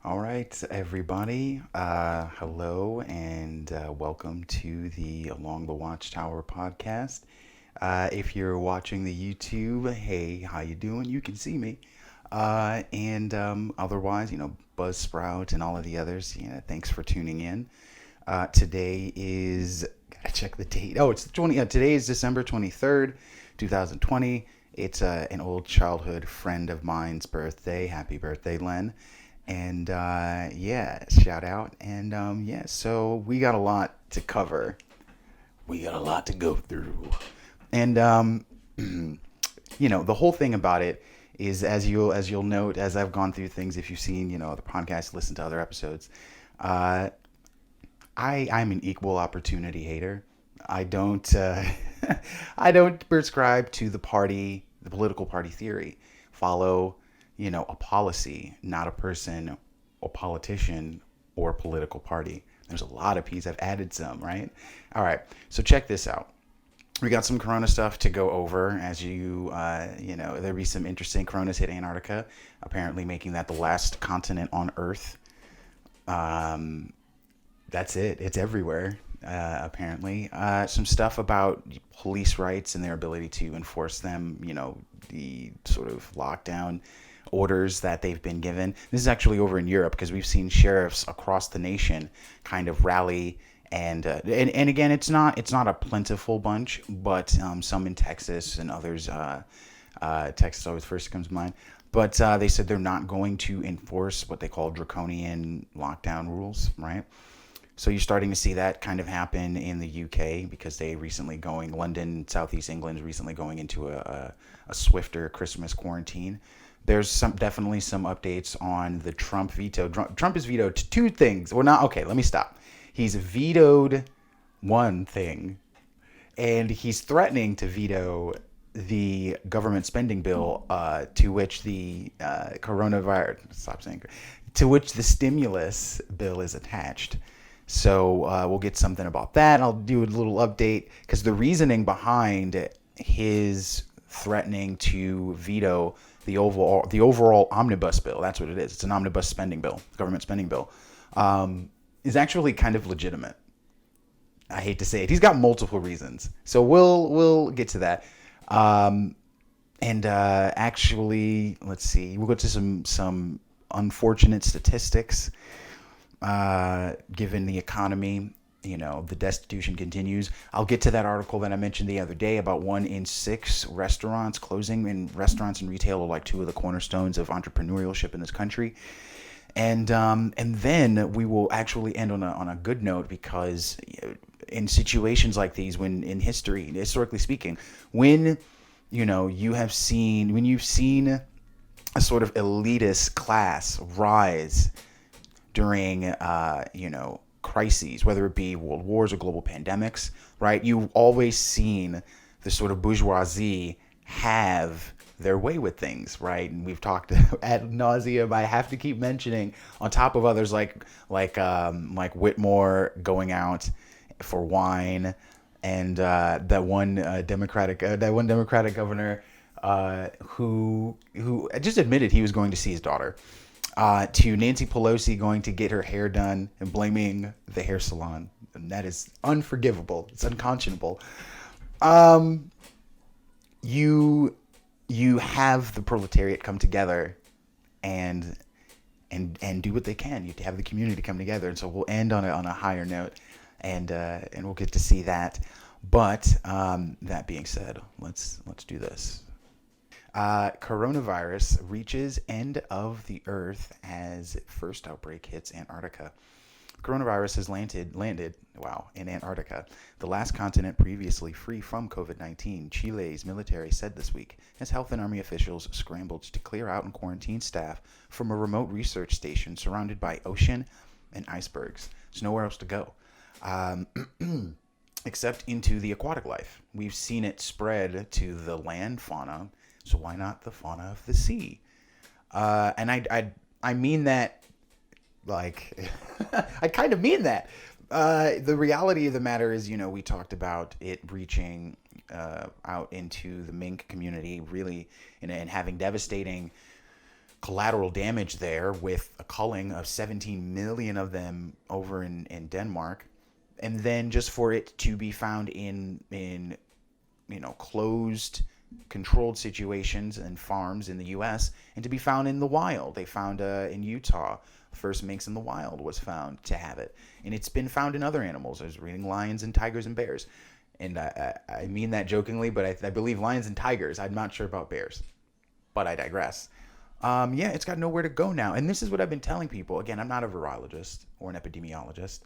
All right, everybody. Hello and welcome to the Along the Watchtower podcast. If you're watching the YouTube, hey, how you doing? You can see me. And otherwise, Buzzsprout and all of the others, thanks for tuning in. Today is, gotta check the date. Oh, it's the 20. Today is December 23rd, 2020. It's an old childhood friend of mine's birthday. Happy birthday, Len. And yeah, shout out. And yeah, so we got a lot to cover. We got a lot to go through. And the whole thing about it is, as you'll note, as I've gone through things, if you've seen the podcast, listen to other episodes, uh, I'm an equal opportunity hater. I don't I don't prescribe to the political party theory. Follow, a policy, not a person or politician or political party. There's a lot of P's. I've added some, right? All right. So check this out. We got some corona stuff to go over. As there'll be some interesting coronas hit Antarctica, apparently making that the last continent on Earth. Um, that's it. It's everywhere, apparently. Some stuff about police rights and their ability to enforce them, the sort of lockdown orders that they've been given. This is actually over in Europe because we've seen sheriffs across the nation kind of rally. And again, it's not a plentiful bunch, but some in Texas and others. Texas always first comes to mind. But they said they're not going to enforce what they call draconian lockdown rules, right? So you're starting to see that kind of happen in the UK because London, Southeast England is recently going into a swifter Christmas quarantine. There's definitely some updates on the Trump veto. Trump has vetoed two things. Well, not okay. Let me stop. He's vetoed one thing, and he's threatening to veto the government spending bill, to which the coronavirus. Stop saying. To which the stimulus bill is attached. So we'll get something about that. I'll do a little update because the reasoning behind his threatening to veto the overall omnibus bill, that's what it is. It's an omnibus spending bill, government spending bill, is actually kind of legitimate. I hate to say it. He's got multiple reasons. So we'll get to that. Um, and actually, let's see. We'll go to some unfortunate statistics. Given the economy, the destitution continues. I'll get to that article that I mentioned the other day about 1 in 6 restaurants closing, and restaurants and retail are like two of the cornerstones of entrepreneurship in this country. And then we will actually end on a good note because in situations like these, when in history, historically speaking, when you've seen a sort of elitist class rise during crises, whether it be world wars or global pandemics, right? You've always seen the sort of bourgeoisie have their way with things, right? And we've talked ad nauseum. I have to keep mentioning, on top of others like Whitmore going out for wine, and that one Democratic governor who just admitted he was going to see his daughter, to Nancy Pelosi going to get her hair done and blaming the hair salon. And that is unforgivable. It's unconscionable. Um, you you have the proletariat come together and and do what they can. You have the community come together, and so we'll end on a higher note, and we'll get to see that. But that being said, let's do this. Coronavirus reaches end of the Earth as first outbreak hits Antarctica. Coronavirus has landed, wow, in Antarctica, the last continent previously free from COVID-19, Chile's military said this week, as health and army officials scrambled to clear out and quarantine staff from a remote research station surrounded by ocean and icebergs. There's nowhere else to go. Um, except into the aquatic life. We've seen it spread to the land fauna, so why not the fauna of the sea? And I mean that, like, I kind of mean that. The reality of the matter is, we talked about it reaching out into the mink community, really, and having devastating collateral damage there with a culling of 17 million of them over in Denmark, and then just for it to be found in closed, controlled situations and farms in the U.S. and to be found in the wild. They found in Utah, first minx in the wild was found to have it, and it's been found in other animals. I was reading lions and tigers and bears, and I mean that jokingly, but I believe lions and tigers. I'm not sure about bears, but I digress. Yeah, it's got nowhere to go now, and this is what I've been telling people. Again, I'm not a virologist or an epidemiologist.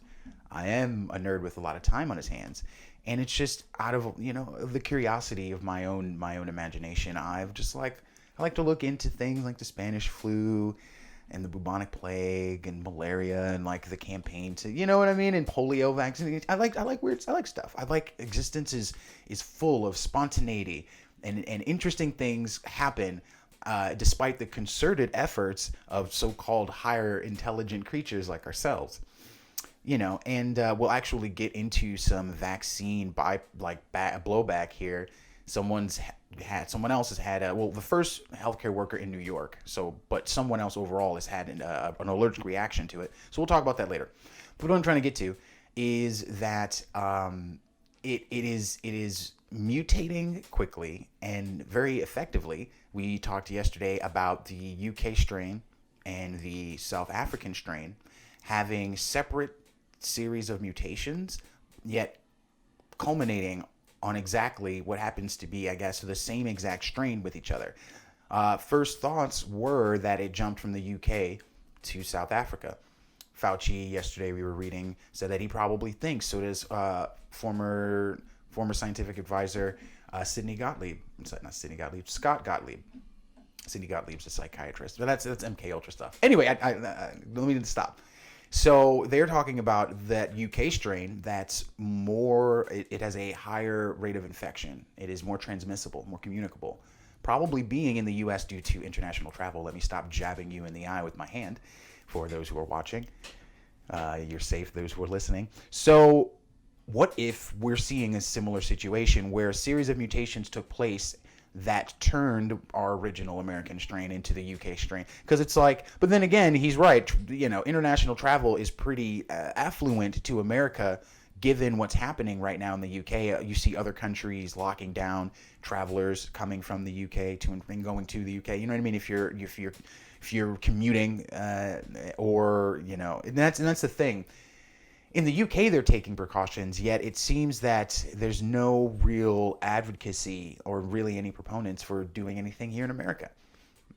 I am a nerd with a lot of time on his hands, and it's just out of the curiosity of my own imagination. I like to look into things like the Spanish flu and the bubonic plague and malaria and like the campaign to what I mean, and polio vaccine. I like weird. I like stuff. I like existence is full of spontaneity and interesting things happen. Despite the concerted efforts of so-called higher intelligent creatures like ourselves, and we'll actually get into some vaccine blowback here. Someone else has had the first healthcare worker in New York. But someone else overall has had an allergic reaction to it. So we'll talk about that later. But what I'm trying to get to is that it is mutating quickly and very effectively. We talked yesterday about the UK strain and the South African strain having separate series of mutations, yet culminating on exactly what happens to be, I guess, the same exact strain with each other. First thoughts were that it jumped from the UK to South Africa. Fauci, yesterday we were reading, said that he probably thinks. So does former scientific advisor Scott Gottlieb. Sidney Gottlieb's a psychiatrist, but that's MK Ultra stuff. Anyway, let me stop. So they're talking about that UK strain that's more, it has a higher rate of infection. It is more transmissible, more communicable, probably being in the US due to international travel. Let me stop jabbing you in the eye with my hand for those who are watching. You're safe, those who are listening. So what if we're seeing a similar situation where a series of mutations took place that turned our original American strain into the UK strain? Because it's like, but then again, he's right. International travel is pretty affluent to America, given what's happening right now in the UK. You see other countries locking down travelers coming from the UK to and going to the UK. You know what I mean? If you're commuting, and that's the thing. In the UK, they're taking precautions, yet it seems that there's no real advocacy or really any proponents for doing anything here in America.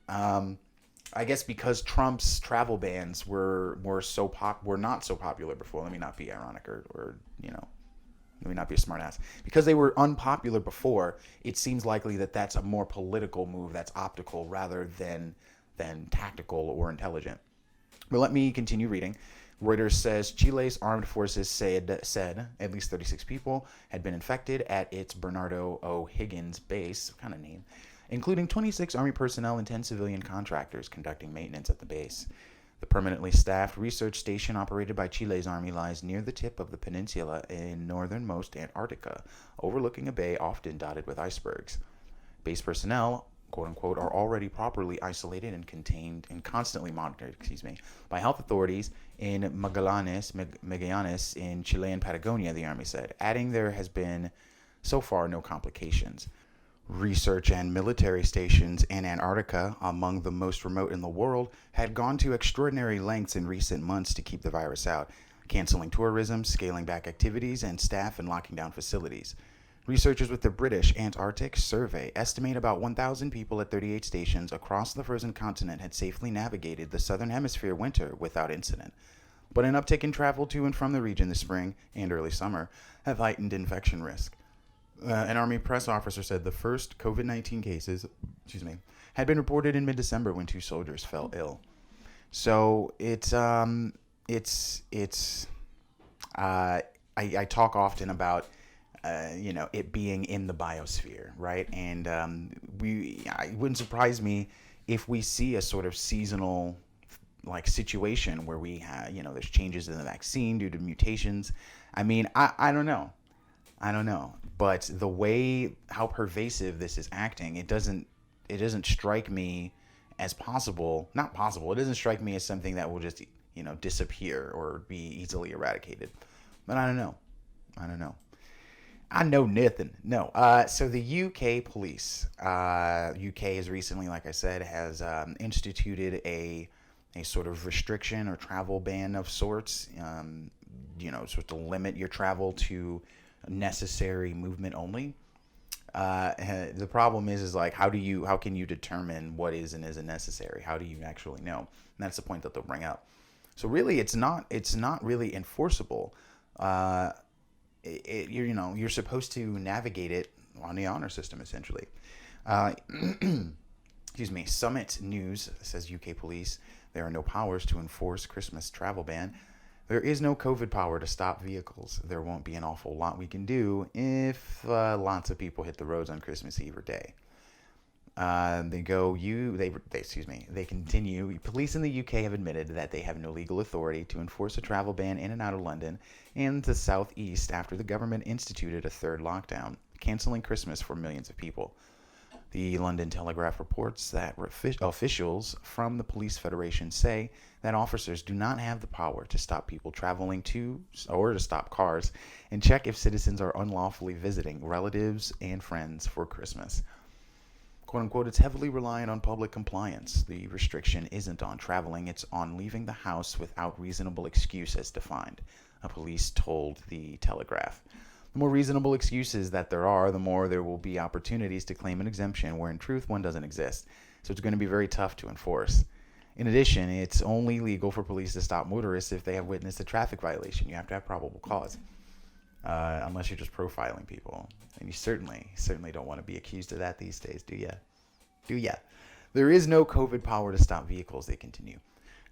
I guess because Trump's travel bans were not so popular before. Let me not be ironic or let me not be a smartass. Because they were unpopular before, it seems likely that that's a more political move that's optical rather than tactical or intelligent. But let me continue reading. Reuters says Chile's armed forces said at least 36 people had been infected at its Bernardo O'Higgins base, kind of name, including 26 Army personnel and 10 civilian contractors conducting maintenance at the base. The permanently staffed research station operated by Chile's army lies near the tip of the peninsula in northernmost Antarctica, overlooking a bay often dotted with icebergs. Base personnel, quote-unquote, are already properly isolated and contained and constantly monitored, by health authorities in Magallanes in Chilean Patagonia, the Army said, adding there has been so far no complications. Research and military stations in Antarctica, among the most remote in the world, had gone to extraordinary lengths in recent months to keep the virus out, canceling tourism, scaling back activities and staff, and locking down facilities. Researchers with the British Antarctic Survey estimate about 1,000 people at 38 stations across the frozen continent had safely navigated the southern hemisphere winter without incident. But an uptick in travel to and from the region this spring and early summer have heightened infection risk. An Army press officer said the first COVID-19 cases, had been reported in mid-December when 2 soldiers fell ill. So I talk often about it being in the biosphere, right? And it wouldn't surprise me if we see a sort of seasonal situation where we have, there's changes in the vaccine due to mutations. I mean, I don't know. But the way how pervasive this is acting, it doesn't strike me as possible. Not possible. It doesn't strike me as something that will just, disappear or be easily eradicated. But I don't know. I don't know. I know nothing. No. So the UK police, UK has recently, like I said, has instituted a sort of restriction or travel ban of sorts. Sort to limit your travel to necessary movement only. The problem is like how can you determine what is and isn't necessary? How do you actually know? And that's the point that they'll bring up. So really, it's not really enforceable. Uh, you're supposed to navigate it on the honor system essentially. Uh, excuse me. Summit News says UK police, there are no powers to enforce Christmas travel ban. There is no COVID power to stop vehicles. There won't be an awful lot we can do if lots of people hit the roads on Christmas Eve or day. They continue. Police in the UK have admitted that they have no legal authority to enforce a travel ban in and out of London and the southeast after the government instituted a third lockdown, cancelling Christmas for millions of people. The London Telegraph reports that officials from the Police Federation say that officers do not have the power to stop people traveling to or to stop cars and check if citizens are unlawfully visiting relatives and friends for Christmas. Quote unquote, it's heavily reliant on public compliance. The restriction isn't on traveling, it's on leaving the house without reasonable excuse as defined, a police told the Telegraph. The more reasonable excuses that there are, the more there will be opportunities to claim an exemption where in truth one doesn't exist. So it's going to be very tough to enforce. In addition, it's only legal for police to stop motorists if they have witnessed a traffic violation. You have to have probable cause. Unless you're just profiling people. And you certainly don't want to be accused of that these days, do ya? Do ya? There is no COVID power to stop vehicles, they continue.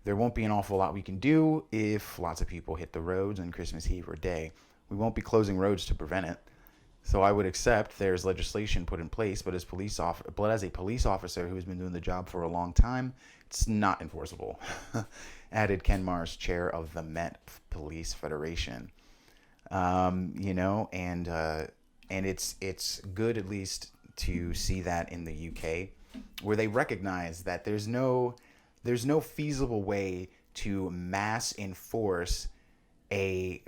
There won't be an awful lot we can do if lots of people hit the roads on Christmas Eve or day. We won't be closing roads to prevent it. So I would accept there's legislation put in place, but as a police officer who has been doing the job for a long time, it's not enforceable, added Ken Mars, chair of the Met Police Federation. And it's good at least to see that in the UK, where they recognize that there's no feasible way to mass enforce in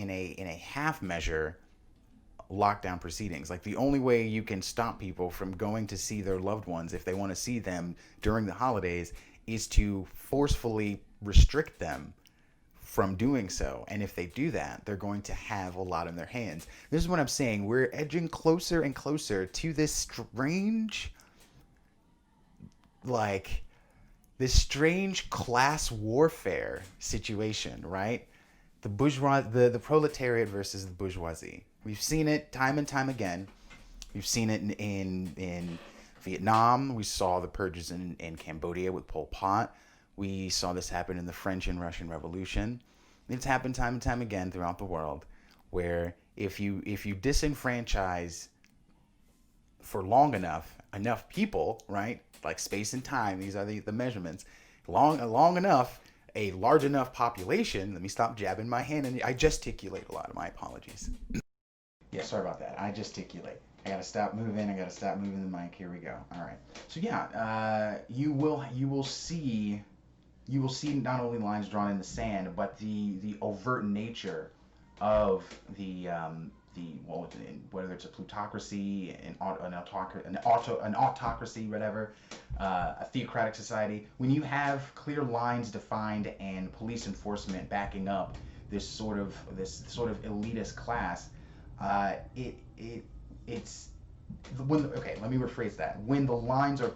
a half measure lockdown proceedings. Like the only way you can stop people from going to see their loved ones if they want to see them during the holidays is to forcefully restrict them from doing so. And if they do that, they're going to have a lot in their hands. This is what I'm saying. We're edging closer and closer to this strange class warfare situation, right? The proletariat versus the bourgeoisie. We've seen it time and time again. We've seen it in Vietnam. We saw the purges in Cambodia with Pol Pot. We saw this happen in the French and Russian Revolution. It's happened time and time again throughout the world, where if you disenfranchise for long enough people, right? Like space and time, these are the measurements. Long enough, a large enough population. Let me stop jabbing my hand, and I gesticulate a lot. My apologies. Yeah, sorry about that. I gesticulate. I gotta stop moving. The mic. Here we go. All right. So yeah, you will see not only lines drawn in the sand, but the overt nature of whether it's a plutocracy, an autocracy, whatever, a theocratic society. When you have clear lines defined and police enforcement backing up this sort of elitist class, let me rephrase that. When the lines are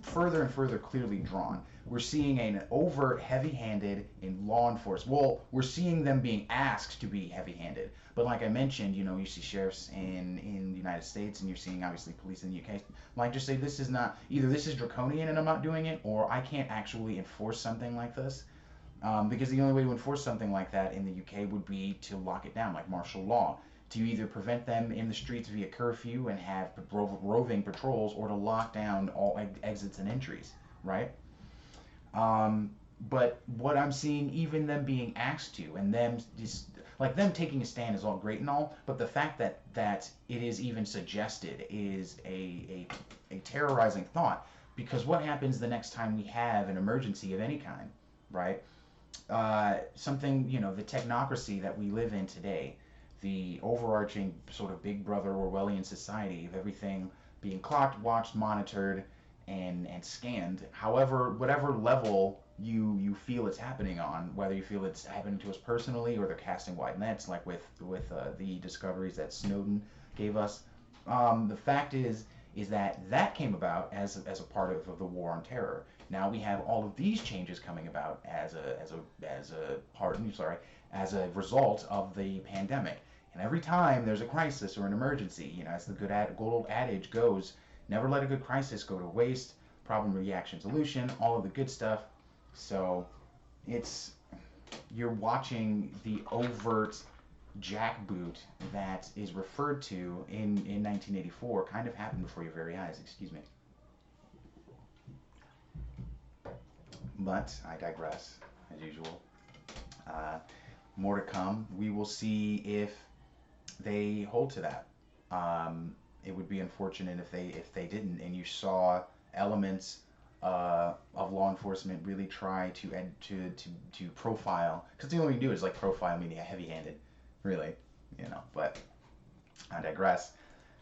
further and further clearly drawn, we're seeing an overt heavy-handed in law enforcement. Well, we're seeing them being asked to be heavy-handed. But like I mentioned, you see sheriffs in the United States, and you're seeing obviously police in the UK. Like, just say this is not, either this is draconian and I'm not doing it, or I can't actually enforce something like this. Because the only way to enforce something like that in the UK would be to lock it down, like martial law. To either prevent them in the streets via curfew and have roving patrols, or to lock down all exits and entries, right? But what I'm seeing, even them being asked to, and them just like them taking a stand is all great and all, but the fact that it is even suggested is a terrorizing thought, Because what happens the next time we have an emergency of any kind, right? Something, the technocracy that we live in today, the overarching sort of big brother Orwellian society of everything being clocked, watched, monitored, and scanned. However, whatever level you feel it's happening on, whether you feel it's happening to us personally or they're casting wide nets, like with the discoveries that Snowden gave us. The fact is that came about as a part of the war on terror. Now we have all of these changes coming about as a result of the pandemic. And every time there's a crisis or an emergency, as the good old adage goes, never let a good crisis go to waste. Problem, reaction, solution, all of the good stuff. So it's you're watching the overt jackboot that is referred to in 1984 kind of happened before your very eyes. Excuse me. But I digress, as usual. Uh, More to come. We will see if they hold to that. It would be unfortunate if they didn't, and you saw elements of law enforcement really try to profile, because the only way you can do it is like profile, meaning heavy-handed, really, But I digress,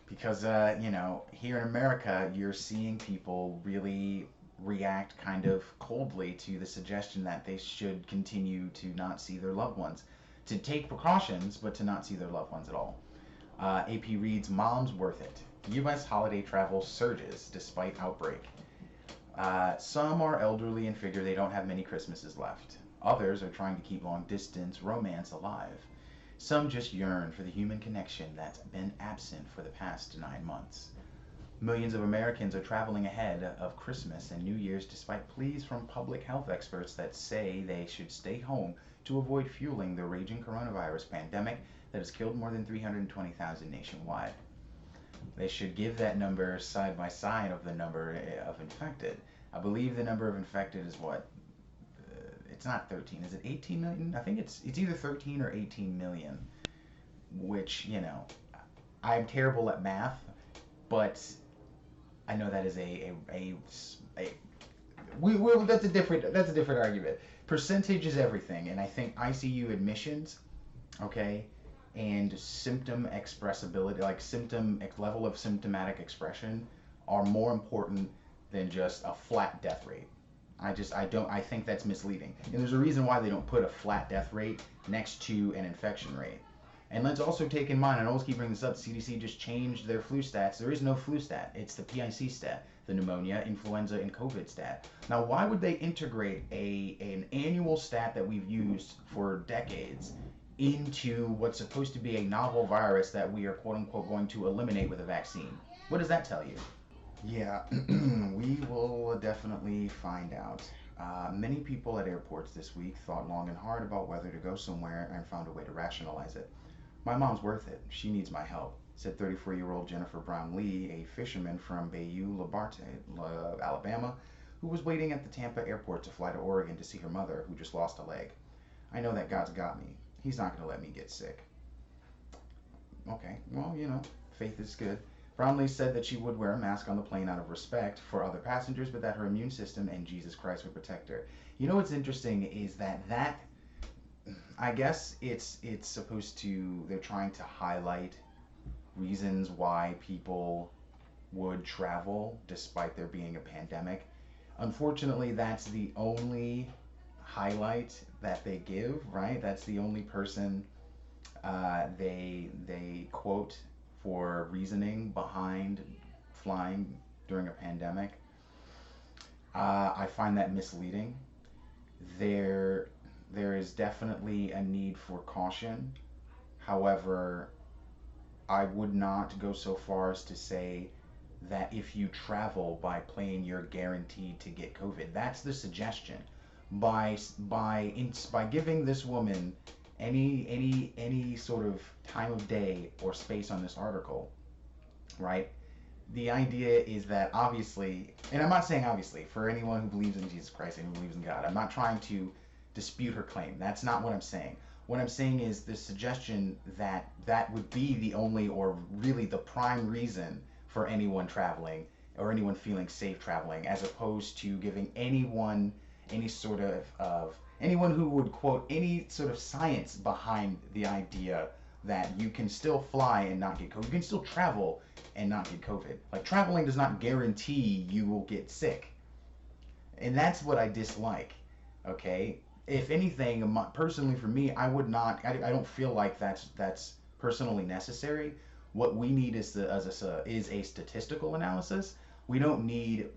because here in America, you're seeing people really react kind of coldly to the suggestion that they should continue to not see their loved ones, to take precautions, but to not see their loved ones at all. AP reads, "Mom's worth it. U.S. holiday travel surges despite outbreak." Some are elderly and figure they don't have many Christmases left. Others are trying to keep long-distance romance alive. Some just yearn for the human connection that's been absent for the past 9 months. Millions of Americans are traveling ahead of Christmas and New Year's despite pleas from public health experts that say they should stay home to avoid fueling the raging coronavirus pandemic that has killed more than 320,000 nationwide. They should give that number side by side of the number of infected. I believe the number of infected is what? It's not 13. Is it 18 million? I think it's either 13 or 18 million, which, I'm terrible at math, but I know that is that's a different argument. Percentage is everything, and I think ICU admissions, okay, and symptom expressibility, like level of symptomatic expression, are more important than just a flat death rate. I think that's misleading. And there's a reason why they don't put a flat death rate next to an infection rate. And let's also take in mind, and I always keep bringing this up, CDC just changed their flu stats. There is no flu stat. It's the PIC stat, the pneumonia, influenza, and COVID stat. Now, why would they integrate an annual stat that we've used for decades into what's supposed to be a novel virus that we are quote-unquote going to eliminate with a vaccine? What does that tell you? Yeah, we will definitely find out. Many people at airports this week thought long and hard about whether to go somewhere and found a way to rationalize it. "My mom's worth it. She needs my help," said 34-year-old Jennifer Brown Lee, a fisherman from Bayou Labarte, Alabama, who was waiting at the Tampa airport to fly to Oregon to see her mother, who just lost a leg. "I know that God's got me. He's not going to let me get sick." Okay, well, faith is good. Brownlee said that she would wear a mask on the plane out of respect for other passengers, but that her immune system and Jesus Christ would protect her. What's interesting is that I guess it's supposed to, they're trying to highlight reasons why people would travel despite there being a pandemic. Unfortunately, that's the only highlight that they give, right? That's the only person they quote for reasoning behind flying during a pandemic. I find that misleading. There is definitely a need for caution. However, I would not go so far as to say that if you travel by plane, you're guaranteed to get COVID. That's the suggestion. By giving this woman any sort of time of day or space on this article, right? The idea is that obviously, and I'm not saying obviously, for anyone who believes in Jesus Christ and who believes in God, I'm not trying to dispute her claim. That's not what I'm saying. What I'm saying is the suggestion that would be the only or really the prime reason for anyone traveling or anyone feeling safe traveling, as opposed to giving anyone any sort of anyone who would quote any sort of science behind the idea that you can still fly and not get COVID. You can still travel and not get COVID. Like, traveling does not guarantee you will get sick, and that's what I dislike. Okay, if anything, personally for me, I would not. I don't feel like that's personally necessary. What we need is is a statistical analysis. We don't need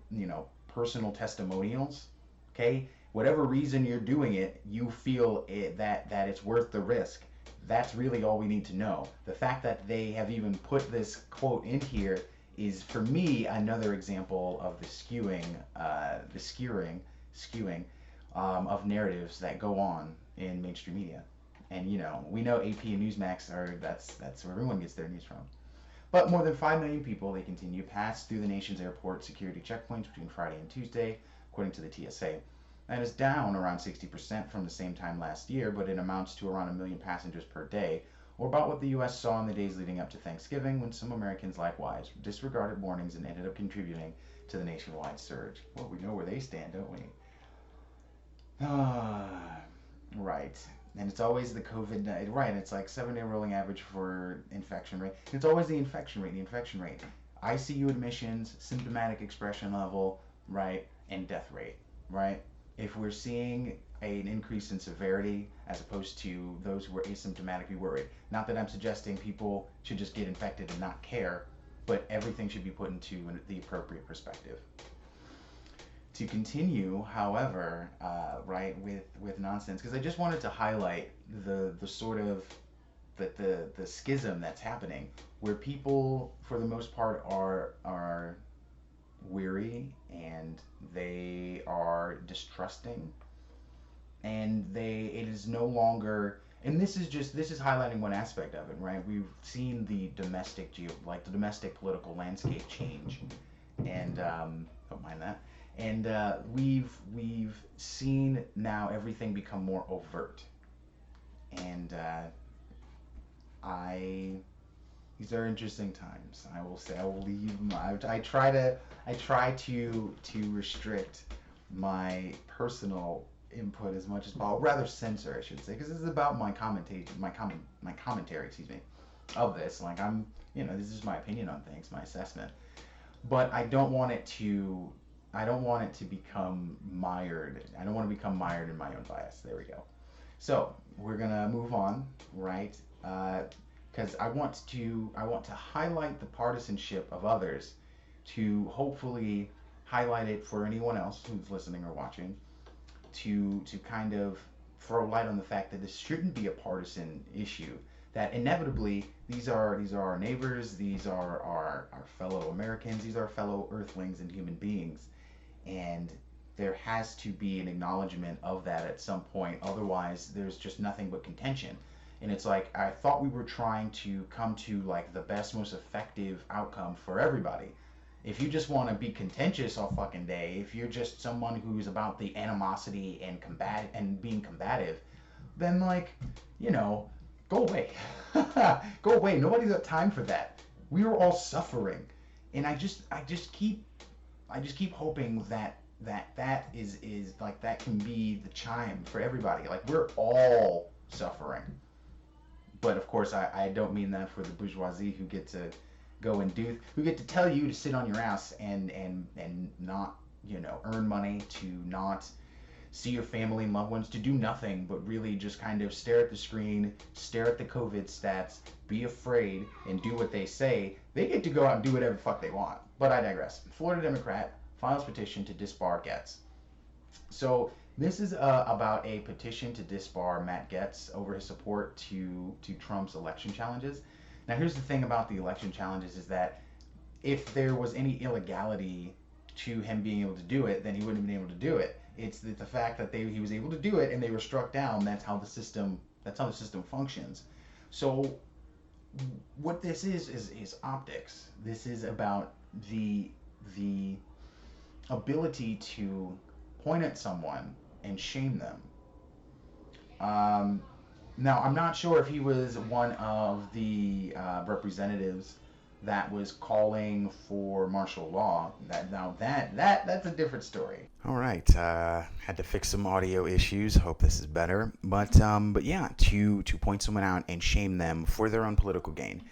personal testimonials. Okay, whatever reason you're doing it, you feel that it's worth the risk. That's really all we need to know. The fact that they have even put this quote in here is, for me, another example of the skewing of narratives that go on in mainstream media. And we know AP and Newsmax that's where everyone gets their news from. But more than 5 million people, they continue, passed through the nation's airport security checkpoints between Friday and Tuesday, according to the TSA. That is down around 60% from the same time last year, but it amounts to around 1 million passengers per day, or about what the U.S. saw in the days leading up to Thanksgiving, when some Americans likewise disregarded warnings and ended up contributing to the nationwide surge. Well, we know where they stand, don't we? Right. And it's always the COVID, right? It's like 7-day rolling average for infection rate. It's always the infection rate, ICU admissions, symptomatic expression level, right? And death rate, right? If we're seeing an increase in severity as opposed to those who are asymptomatic, be worried. Not that I'm suggesting people should just get infected and not care, but everything should be put into the appropriate perspective. To continue, however, right, with nonsense, because I just wanted to highlight the sort of the schism that's happening, where people, for the most part, are weary, and they are distrusting, and it is no longer. And this is highlighting one aspect of it, right? We've seen the domestic political landscape change, and don't mind that. And we've seen now everything become more overt, and these are interesting times. I will say, I will leave. I try to restrict my personal input as much as possible, rather censor, I should say, because this is about my commentary, excuse me, of this. Like, this is my opinion on things, my assessment, but I don't want it to become mired. I don't want to become mired in my own bias. There we go. So we're gonna move on, right? Because I want to highlight the partisanship of others, to hopefully highlight it for anyone else who's listening or watching, to kind of throw light on the fact that this shouldn't be a partisan issue. That inevitably these are our neighbors, these are our fellow Americans, these are fellow Earthlings and human beings. And there has to be an acknowledgement of that at some point. Otherwise, there's just nothing but contention. And it's like, I thought we were trying to come to like the best, most effective outcome for everybody. If you just want to be contentious all fucking day, if you're just someone who's about the animosity and being combative, then go away. Go away. Nobody's got time for that. We are all suffering. And I just keep hoping that is like, that can be the chime for everybody. Like, we're all suffering. But of course, I don't mean that for the bourgeoisie who get to go and who get to tell you to sit on your ass and not earn money, to not see your family and loved ones, to do nothing but really just kind of stare at the screen, stare at the COVID stats, be afraid, and do what they say. They get to go out and do whatever the fuck they want. But I digress. Florida Democrat files petition to disbar Getz. So this is about a petition to disbar Matt Getz over his support to Trump's election challenges. Now, here's the thing about the election challenges, is that if there was any illegality to him being able to do it, then he wouldn't have been able to do it. It's the fact that he was able to do it and they were struck down. That's how the system functions. So what this is optics. This is about the ability to point at someone and shame them. Now, I'm not sure if he was one of the representatives that was calling for martial law. That's a different story. All right, had to fix some audio issues. Hope this is better. But yeah, to point someone out and shame them for their own political gain.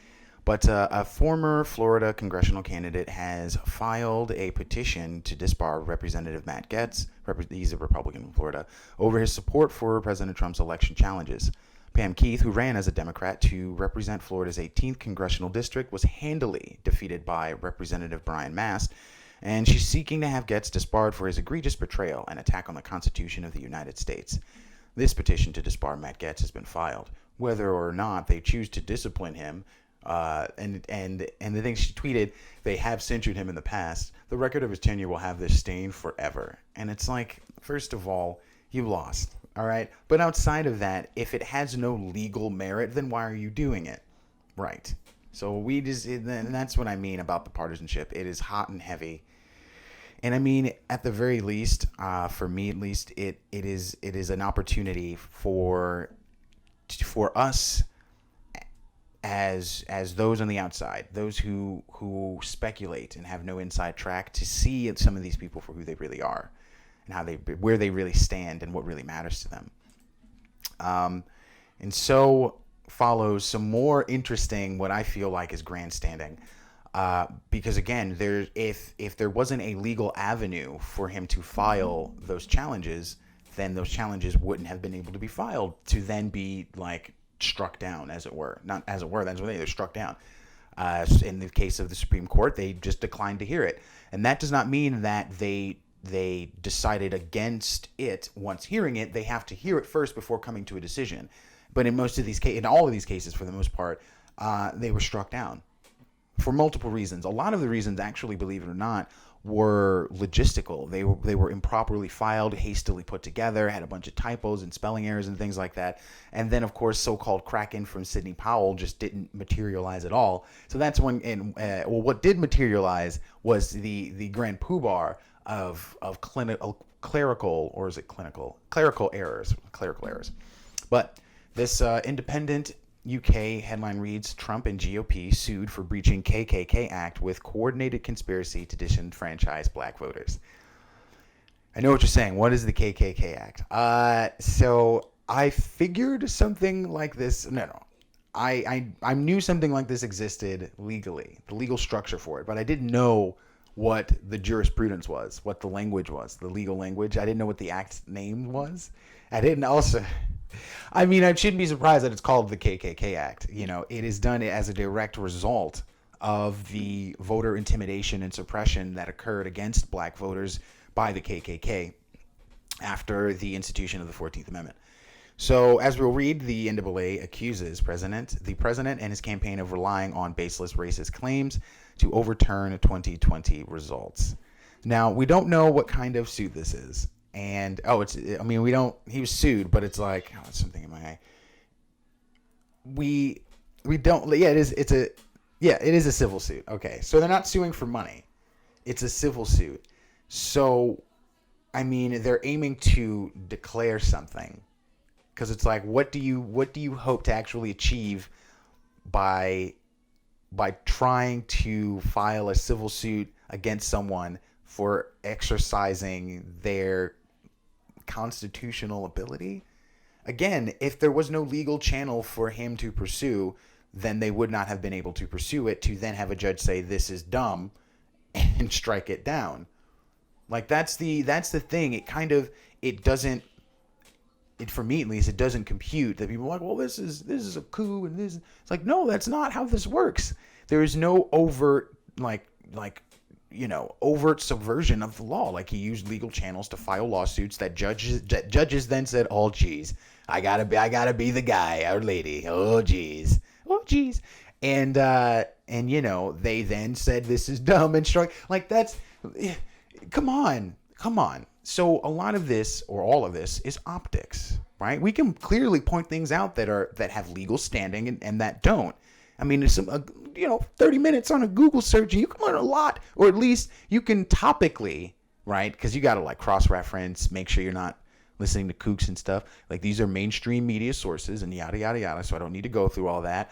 But a former Florida congressional candidate has filed a petition to disbar Representative Matt Gaetz, he's a Republican in Florida, over his support for President Trump's election challenges. Pam Keith, who ran as a Democrat to represent Florida's 18th congressional district, was handily defeated by Representative Brian Mast, and she's seeking to have Gaetz disbarred for his egregious betrayal and attack on the Constitution of the United States. This petition to disbar Matt Gaetz has been filed. Whether or not they choose to discipline him, and the thing she tweeted, they have censured him in the past. The record of his tenure will have this stain forever. And it's like, first of all, you lost, all right? But outside of that, if it has no legal merit, then why are you doing it? Right. So and that's what I mean about the partisanship. It is hot and heavy. And I mean, at the very least, for me at least, it is an opportunity for us as those on the outside, those who speculate and have no inside track, to see some of these people for who they really are, and where they really stand, and what really matters to them. And so follows some more interesting, what I feel like is grandstanding, because again, if there wasn't a legal avenue for him to file those challenges, then those challenges wouldn't have been able to be filed to then be like struck down, as it were. Not as it were, that's when they're struck down. In the case of the Supreme Court, they just declined to hear it. And that does not mean that they decided against it once hearing it. They have to hear it first before coming to a decision. But in all of these cases, for the most part, they were struck down for multiple reasons. A lot of the reasons, actually, believe it or not, were logistical. They were improperly filed, hastily put together, had a bunch of typos and spelling errors and things like that. And then, of course, so-called Kraken from Sidney Powell just didn't materialize at all. So that's when, what did materialize was the grand poobah of clerical errors. But this independent UK headline reads, Trump and GOP sued for breaching KKK Act with coordinated conspiracy to disenfranchise black voters. I know what you're saying. What is the KKK Act? So I figured something like this. No. I knew something like this existed legally, the legal structure for it, but I didn't know what the jurisprudence was, what the language was, the legal language. I didn't know what the act's name was. I shouldn't be surprised that it's called the KKK Act. You know, it is done as a direct result of the voter intimidation and suppression that occurred against black voters by the KKK after the institution of the 14th Amendment. So, as we'll read, the NDAA accuses the president and his campaign of relying on baseless racist claims to overturn 2020 results. Now, we don't know what kind of suit this is. And he was sued, but it's like, it's something in my eye. We don't, it is a civil suit. Okay. So they're not suing for money. It's a civil suit. So, they're aiming to declare something, because it's like, what do you hope to actually achieve by trying to file a civil suit against someone for exercising their constitutional ability? Again, if there was no legal channel for him to pursue, then they would not have been able to pursue it, to then have a judge say this is dumb and strike it down. Like, that's the thing. For me at least, it doesn't compute that people are like, well, this is a coup, and this, it's like, no, that's not how this works. There is no overt overt subversion of the law. Like, he used legal channels to file lawsuits that judges then said, oh geez, I gotta be the guy or lady. Oh geez. And they then said this is dumb and struck. Like, that's, come on. So a lot of this, or all of this, is optics, right? We can clearly point things out that have legal standing and that don't. 30 minutes on a Google search, and you can learn a lot, or at least you can topically, right? Because you got to cross-reference, make sure you're not, listening to kooks and stuff. Like, these are mainstream media sources and yada, yada, yada. So I don't need to go through all that,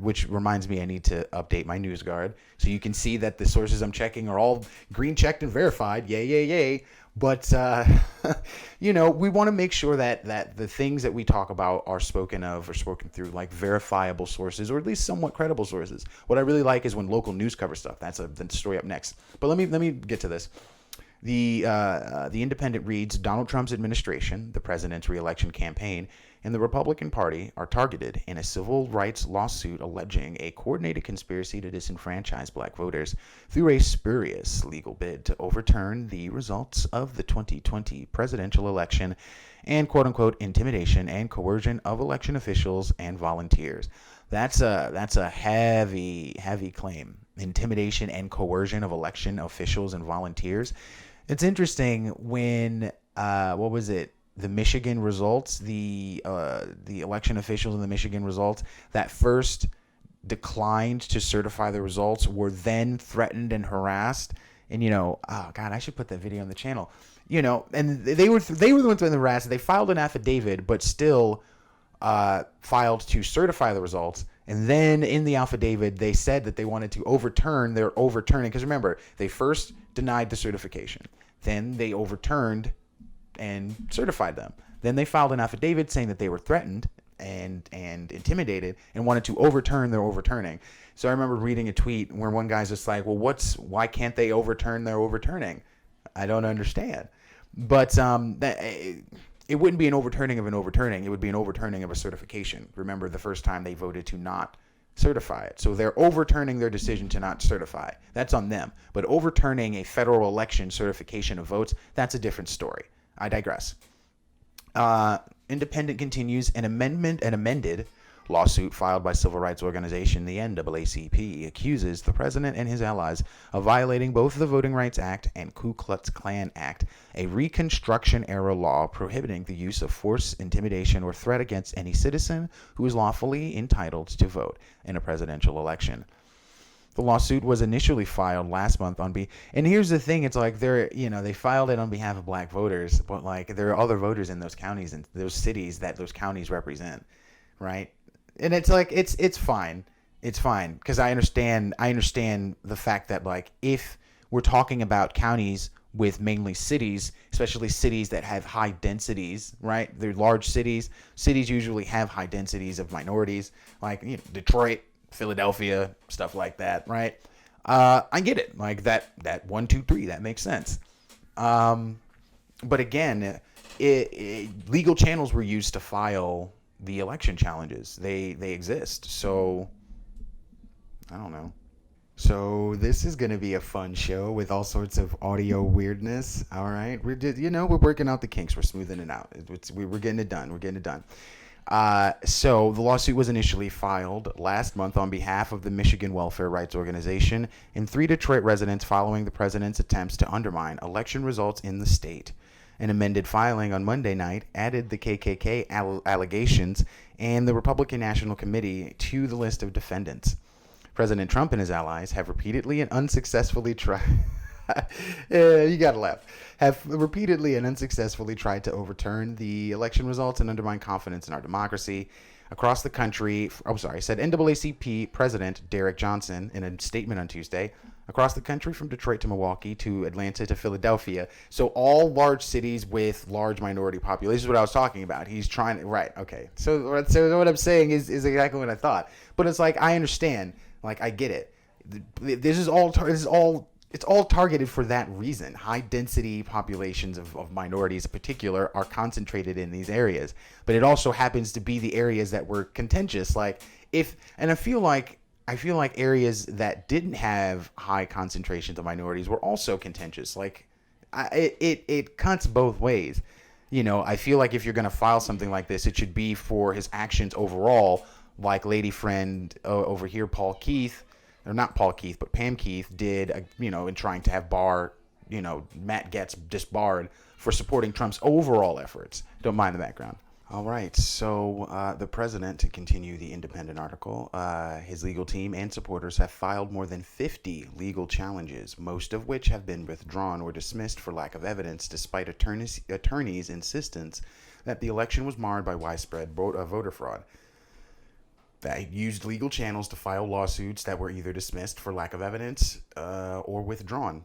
which reminds me I need to update my NewsGuard. So you can see that the sources I'm checking are all green checked and verified. Yay, yay, yay. But, we want to make sure that the things that we talk about are spoken of or spoken through like verifiable sources, or at least somewhat credible sources. What I really like is when local news covers stuff. That's the story up next. But let me get to this. The Independent reads, Donald Trump's administration, the president's re-election campaign, and the Republican Party are targeted in a civil rights lawsuit alleging a coordinated conspiracy to disenfranchise black voters through a spurious legal bid to overturn the results of the 2020 presidential election and quote-unquote intimidation and coercion of election officials and volunteers. That's a heavy claim. Intimidation and coercion of election officials and volunteers. It's interesting when what was it? The Michigan results, the election officials in the Michigan results that first declined to certify the results were then threatened and harassed. And oh God, I should put that video on the channel. And they were the ones in the harassed. They filed an affidavit, but still filed to certify the results. And then in the affidavit, they said that they wanted to overturn their overturning. Because remember, they first denied the certification. Then they overturned and certified them. Then they filed an affidavit saying that they were threatened and intimidated and wanted to overturn their overturning. So I remember reading a tweet where one guy's just like, well, why can't they overturn their overturning? I don't understand. But it wouldn't be an overturning of an overturning. It would be an overturning of a certification. Remember the first time they voted to not certify it. So they're overturning their decision to not certify. That's on them. But overturning a federal election certification of votes, that's a different story. I digress. Independent continues, an amended lawsuit filed by civil rights organization the NAACP accuses the president and his allies of violating both the Voting Rights Act and Ku Klux Klan Act, a Reconstruction-era law prohibiting the use of force, intimidation, or threat against any citizen who is lawfully entitled to vote in a presidential election. The lawsuit was initially filed last month and here's the thing, it's like they filed it on behalf of black voters, but like there are other voters in those counties and those cities that those counties represent, right? And it's like it's fine. It's fine because I understand the fact that like if we're talking about counties with mainly cities, especially cities that have high densities, right? They're large cities. Cities usually have high densities of minorities, like Detroit, Philadelphia, stuff like that, right? I get it, like that 1, 2, 3, that makes sense. But again, legal channels were used to file the election challenges. They exist, so I don't know. So this is gonna be a fun show with all sorts of audio weirdness. All right, we're working out the kinks. We're smoothing it out. We're getting it done. We're getting it done. So the lawsuit was initially filed last month on behalf of the Michigan Welfare Rights Organization and 3 Detroit residents following the president's attempts to undermine election results in the state. An amended filing on Monday night added the KKK allegations and the Republican National Committee to the list of defendants. President Trump and his allies have repeatedly and unsuccessfully tried... you gotta laugh. Have repeatedly and unsuccessfully tried to overturn the election results and undermine confidence in our democracy across the country. Said NAACP President Derek Johnson in a statement on Tuesday. Across the country, from Detroit to Milwaukee to Atlanta to Philadelphia. So all large cities with large minority populations is what I was talking about. He's trying to, right, okay. So what I'm saying is exactly what I thought. But it's like, I understand. Like, I get it. It's all targeted for that reason. High density populations of minorities in particular are concentrated in these areas. But it also happens to be the areas that were contentious. I feel like areas that didn't have high concentrations of minorities were also contentious. It cuts both ways. I feel like if you're going to file something like this, it should be for his actions overall, like lady friend over here, Pam Keith did, in trying to have Matt Gaetz disbarred for supporting Trump's overall efforts. Don't mind the background. All right, so the president, to continue the independent article, his legal team and supporters have filed more than 50 legal challenges, most of which have been withdrawn or dismissed for lack of evidence, despite attorneys' insistence that the election was marred by widespread voter fraud. They used legal channels to file lawsuits that were either dismissed for lack of evidence or withdrawn.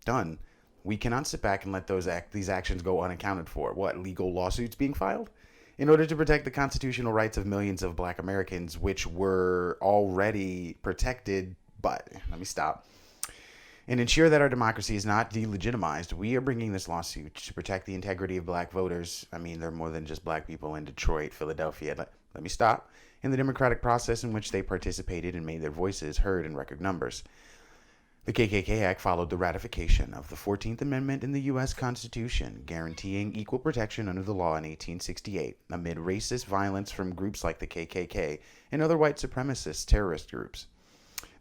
Done. We cannot sit back and let these actions go unaccounted for. What, legal lawsuits being filed? In order to protect the constitutional rights of millions of black Americans, which were already protected, but let me stop. And ensure that our democracy is not delegitimized, we are bringing this lawsuit to protect the integrity of black voters. I mean, there are more than just black people in Detroit, Philadelphia. Let me stop. In the democratic process in which they participated and made their voices heard in record numbers. The KKK Act followed the ratification of the 14th Amendment in the U.S. Constitution, guaranteeing equal protection under the law in 1868, amid racist violence from groups like the KKK and other white supremacist terrorist groups.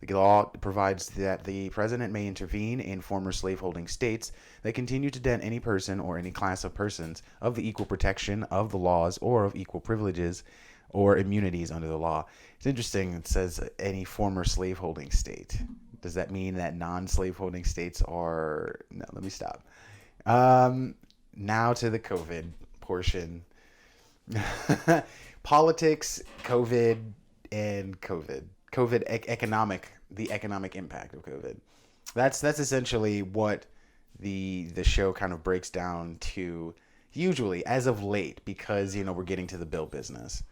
The law provides that the president may intervene in former slaveholding states that continue to deny any person or any class of persons of the equal protection of the laws or of equal privileges or immunities under the law. It's interesting, it says any former slaveholding state. Does that mean that non-slaveholding states are... No, let me stop. Now to the COVID portion. Politics, COVID, and COVID. The economic impact of COVID. That's essentially what the show kind of breaks down to, usually, as of late, because, we're getting to the bill business.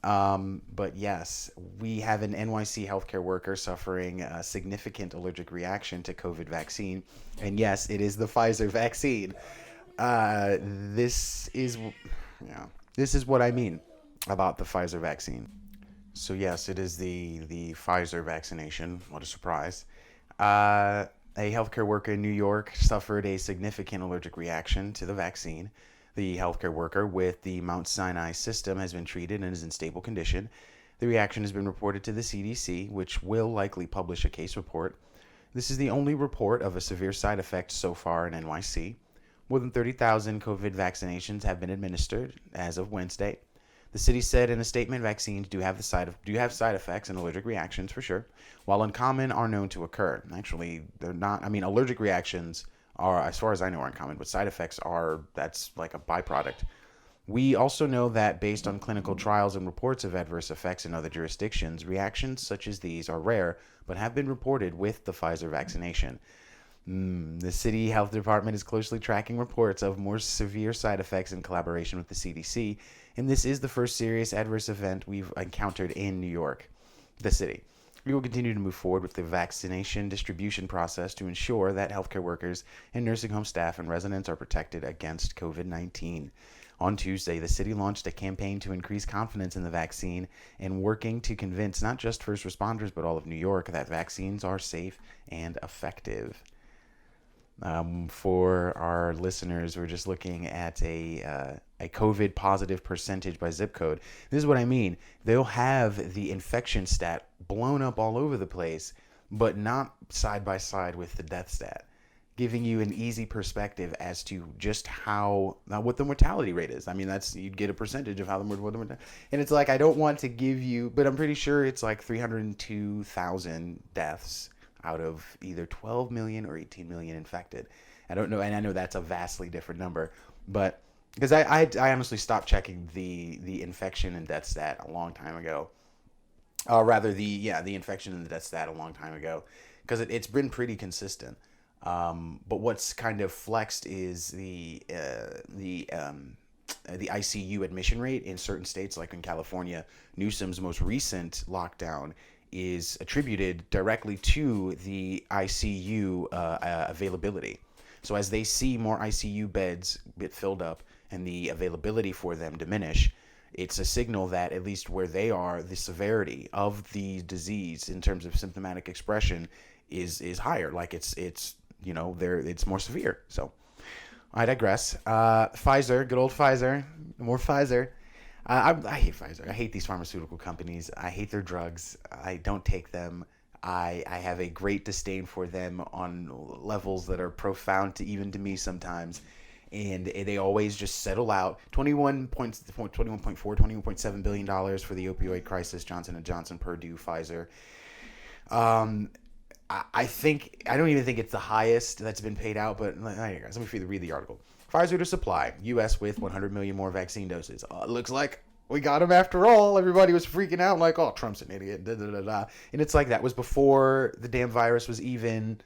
But yes, we have an NYC healthcare worker suffering a significant allergic reaction to COVID vaccine. And yes, it is the Pfizer vaccine. This is what I mean about the Pfizer vaccine. So yes, it is the Pfizer vaccination. What a surprise. A healthcare worker in New York suffered a significant allergic reaction to the vaccine. The healthcare worker with the Mount Sinai system has been treated and is in stable condition. The reaction has been reported to the CDC, which will likely publish a case report. This is the only report of a severe side effect so far in NYC. More than 30,000 COVID vaccinations have been administered as of Wednesday. The city said in a statement, vaccines do have side effects and allergic reactions for sure. While uncommon, are known to occur. Actually, they're not. I mean, allergic reactions are, as far as I know, are uncommon, but side effects that's like a byproduct. We also know that based on clinical trials and reports of adverse effects in other jurisdictions, reactions such as these are rare, but have been reported with the Pfizer vaccination. The city health department is closely tracking reports of more severe side effects in collaboration with the CDC, and this is the first serious adverse event we've encountered in New York, the city. We will continue to move forward with the vaccination distribution process to ensure that healthcare workers and nursing home staff and residents are protected against COVID-19. On Tuesday, the city launched a campaign to increase confidence in the vaccine and working to convince not just first responders but all of New York that vaccines are safe and effective. For our listeners, we're just looking at a COVID positive percentage by zip code. This is what I mean. They'll have the infection stat blown up all over the place, but not side by side with the death stat, giving you an easy perspective as to just what the mortality rate is. I mean, you'd get a percentage of how the mortality. And it's like, I don't want to give you, but I'm pretty sure it's like 302,000 deaths out of either 12 million or 18 million infected. I don't know, and I know that's a vastly different number, but because I honestly stopped checking the infection and death stat a long time ago. Rather the infection and the death stat a long time ago, because it's been pretty consistent. But what's kind of flexed is the ICU admission rate in certain states, like in California. Newsom's most recent lockdown is attributed directly to the ICU availability. So as they see more ICU beds get filled up and the availability for them diminish, it's a signal that at least where they are, the severity of the disease in terms of symptomatic expression is higher. Like it's more severe. So I digress. Pfizer, good old Pfizer, more Pfizer. I hate Pfizer. I hate these pharmaceutical companies. I hate their drugs. I don't take them. I have a great disdain for them on levels that are profound to even to me sometimes. and they always just settle out. 21.7 billion dollars for the opioid crisis. Johnson and Johnson, Purdue, Pfizer. I think I don't even think it's the highest that's been paid out, but here guys, let me read the article. Pfizer to supply U.S. with 100 million more vaccine doses. It looks like we got him after all. Everybody was freaking out like, oh, Trump's an idiot. Da, da, da, da. And it's like that was before the damn virus was even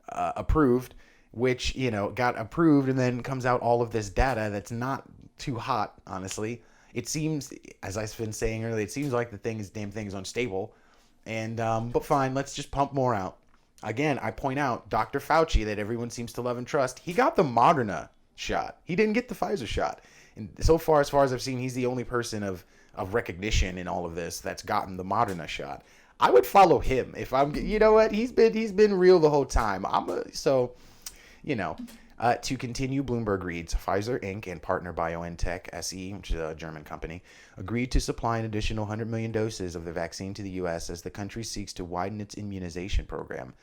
approved, which, got approved, and then comes out all of this data that's not too hot, honestly. It seems, as I've been saying earlier, it seems like the damn thing is unstable. And but fine, let's just pump more out. Again, I point out Dr. Fauci, that everyone seems to love and trust. He got the Moderna shot. He didn't get the Pfizer shot. And so far as I've seen, he's the only person of recognition in all of this that's gotten the Moderna shot. I would follow him if I'm. You know what? He's been real the whole time. To continue, Bloomberg reads, Pfizer Inc. and partner BioNTech SE, which is a German company, agreed to supply an additional 100 million doses of the vaccine to the U.S. as the country seeks to widen its immunization program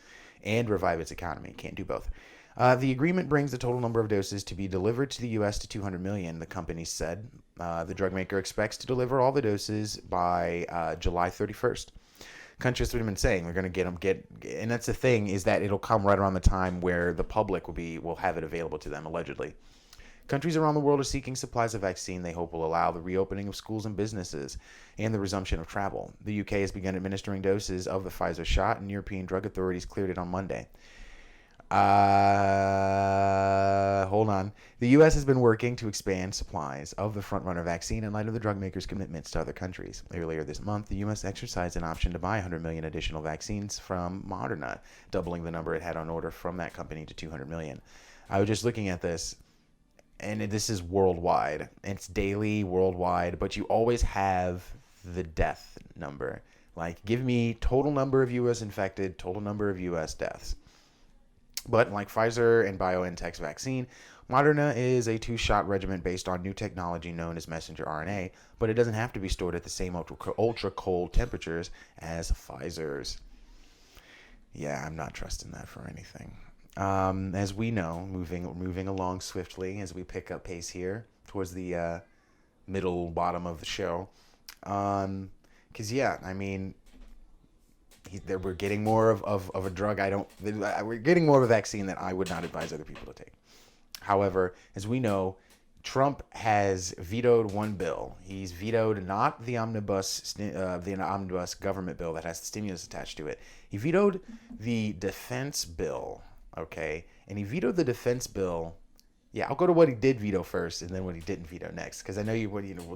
and revive its economy. Can't do both. The agreement brings the total number of doses to be delivered to the U.S. to 200 million, the company said. The drug maker expects to deliver all the doses by July 31st. Countries have been saying we're going to get and that's the thing, is that it'll come right around the time where the public will have it available to them, allegedly. Countries around the world are seeking supplies of vaccine they hope will allow the reopening of schools and businesses and the resumption of travel. The UK has begun administering doses of the Pfizer shot, and European drug authorities cleared it on Monday. Hold on. The U.S. has been working to expand supplies of the frontrunner vaccine in light of the drug maker's commitments to other countries. Earlier this month, the U.S. exercised an option to buy 100 million additional vaccines from Moderna, doubling the number it had on order from that company to 200 million. I was just looking at this, and this is worldwide. It's daily, worldwide, but you always have the death number. Like, give me total number of U.S. infected, total number of U.S. deaths. But like Pfizer and BioNTech's vaccine, Moderna is a 2-shot regimen based on new technology known as messenger RNA, but it doesn't have to be stored at the same ultra cold temperatures as Pfizer's. Yeah, I'm not trusting that for anything. As we know, moving along swiftly as we pick up pace here towards the bottom of the show. Because we're getting more of a drug. We're getting more of a vaccine that I would not advise other people to take. However, as we know, Trump has vetoed one bill. He's vetoed not the omnibus government bill that has the stimulus attached to it. He vetoed the defense bill. Okay, and he vetoed the defense bill. Yeah, I'll go to what he did veto first and then what he didn't veto next, because I know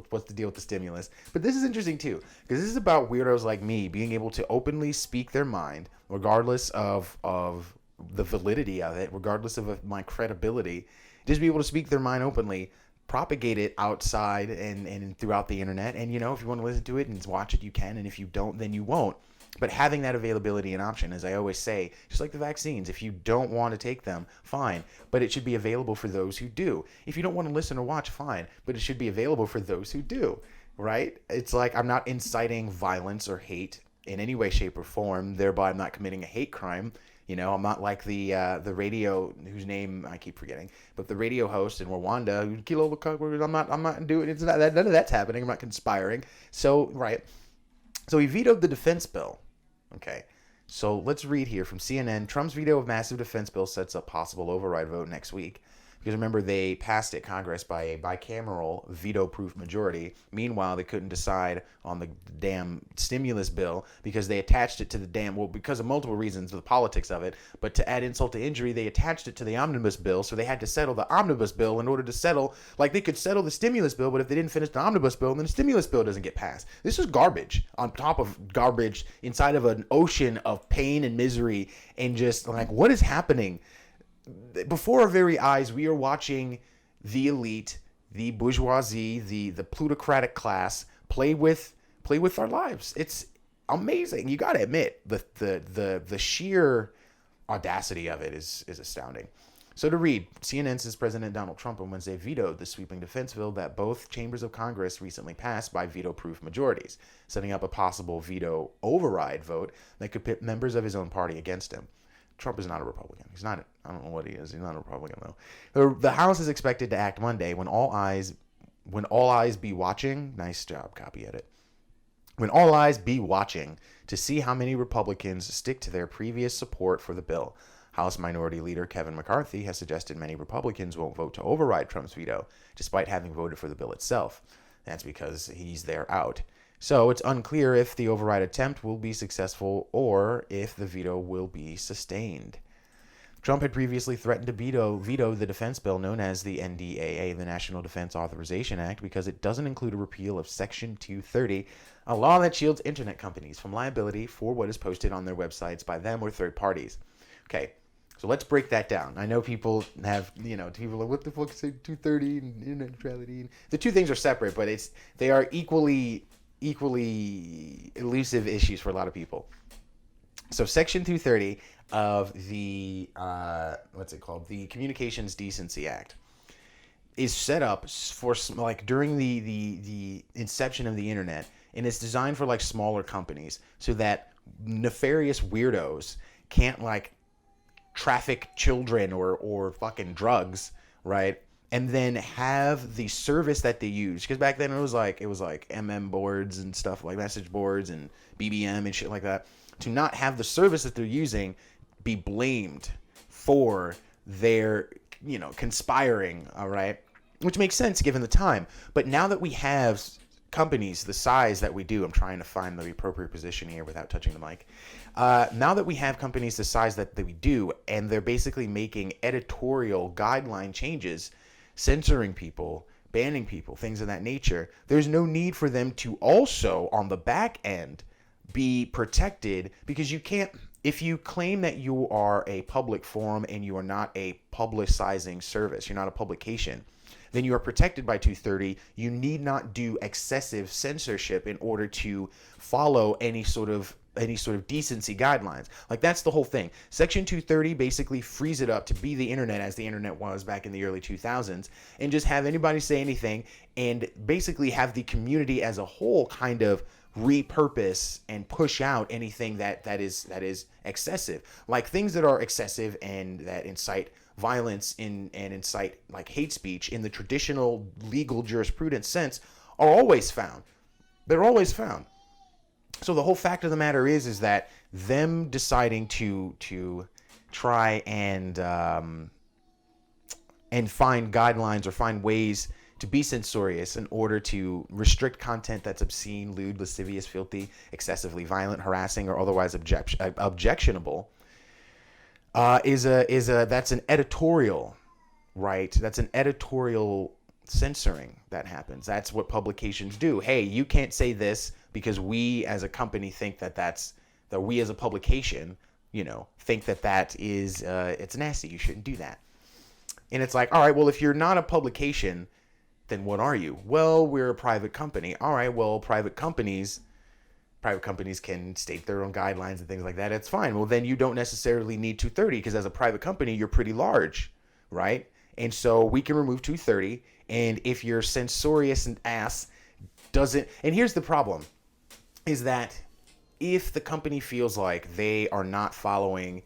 what's the deal with the stimulus. But this is interesting too, because this is about weirdos like me being able to openly speak their mind, regardless of the validity of it, regardless of my credibility. Just be able to speak their mind openly, propagate it outside and throughout the internet. And if you want to listen to it and watch it, you can, and if you don't, then you won't. But having that availability and option, as I always say, just like the vaccines, if you don't want to take them, fine. But it should be available for those who do. If you don't want to listen or watch, fine. But it should be available for those who do, right? It's like I'm not inciting violence or hate in any way, shape, or form. Thereby, I'm not committing a hate crime. I'm not like the radio, whose name I keep forgetting, but the radio host in Rwanda who kill all the cockroaches. I'm not doing it. None of that's happening. I'm not conspiring. So, right. So he vetoed the defense bill. Okay, so let's read here from CNN. Trump's veto of massive defense bill sets up possible override vote next week. Because remember, they passed it Congress by a bicameral veto-proof majority. Meanwhile, they couldn't decide on the damn stimulus bill because they attached it to because of multiple reasons, the politics of it. But to add insult to injury, they attached it to the omnibus bill, so they had to settle the omnibus bill in order to settle. Like, they could settle the stimulus bill, but if they didn't finish the omnibus bill, then the stimulus bill doesn't get passed. This is garbage on top of garbage inside of an ocean of pain and misery, and just like, what is happening? Before our very eyes, we are watching the elite, the bourgeoisie, the plutocratic class play with our lives. It's amazing. You got to admit the sheer audacity of it is astounding. So to read, CNN says President Donald Trump on Wednesday vetoed the sweeping defense bill that both chambers of Congress recently passed by veto-proof majorities, setting up a possible veto override vote that could pit members of his own party against him. Trump is not a Republican. He's not. I don't know what he is. He's not a Republican though. The House is expected to act Monday when all eyes be watching. Nice job, copy edit. When all eyes be watching to see how many Republicans stick to their previous support for the bill. House Minority Leader Kevin McCarthy has suggested many Republicans won't vote to override Trump's veto, despite having voted for the bill itself. That's because he's their out. So it's unclear if the override attempt will be successful or if the veto will be sustained. Trump had previously threatened to veto the defense bill known as the NDAA, the National Defense Authorization Act, because it doesn't include a repeal of Section 230, a law that shields internet companies from liability for what is posted on their websites by them or third parties. Okay, so let's break that down. I know people have, people are like, what the fuck is 230 and internet neutrality? The two things are separate, but they are equally elusive issues for a lot of people. So Section 230 of the, the Communications Decency Act is set up for, like, during the inception of the internet, and it's designed for, like, smaller companies so that nefarious weirdos can't, like, traffic children or fucking drugs, right? And then have the service that they use, because back then it was like MM boards and stuff, like message boards and BBM and shit like that, to not have the service that they're using be blamed for their, conspiring, all right? Which makes sense given the time. But now that we have companies the size that we do, I'm trying to find the appropriate position here without touching the mic. Now that we have companies the size that we do, and they're basically making editorial guideline changes, censoring people, banning people, things of that nature, there's no need for them to also, on the back end, be protected, because you can't, if you claim that you are a public forum and you are not a publicizing service, you're not a publication, then you are protected by 230. You need not do excessive censorship in order to follow any sort of decency guidelines. Like, that's the whole thing. Section 230 basically frees it up to be the internet as the internet was back in the early 2000s, and just have anybody say anything, and basically have the community as a whole kind of repurpose and push out anything that is excessive, like things that are excessive and that incite violence and incite, like, hate speech in the traditional legal jurisprudence sense, are always found. They're always found. So the whole fact of the matter is that them deciding to try and find guidelines or find ways to be censorious in order to restrict content that's obscene, lewd, lascivious, filthy, excessively violent, harassing, or otherwise objectionable, that's an editorial, right? That's an editorial censoring that happens. That's what publications do. Hey, you can't say this because we as a company think that we as a publication, think that is it's nasty. You shouldn't do that. And it's like, all right, well, if you're not a publication, then what are you? Well, we're a private company. All right, well, private companies can state their own guidelines and things like that. It's fine. Well, then you don't necessarily need 230, because as a private company, you're pretty large, right? And so we can remove 230. And if your censorious ass doesn't, and here's the problem, is that if the company feels like they are not following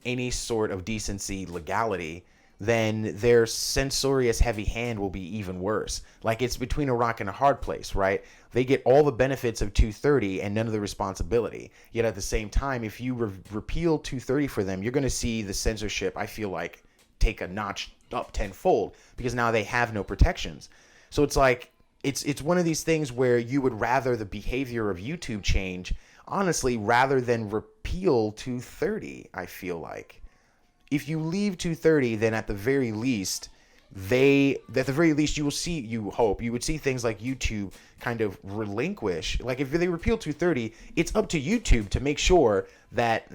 any sort of decency legality, then their censorious heavy hand will be even worse. Like, it's between a rock and a hard place, right? They get all the benefits of 230 and none of the responsibility. Yet at the same time, if you repeal 230 for them, you're going to see the censorship, I feel like, take a notch up tenfold, because now they have no protections. So it's like, it's one of these things where you would rather the behavior of YouTube change, honestly, rather than repeal 230, I feel like. If you leave 230, then at the very least, you would see things like YouTube kind of relinquish. Like, if they repeal 230, it's up to YouTube to make sure that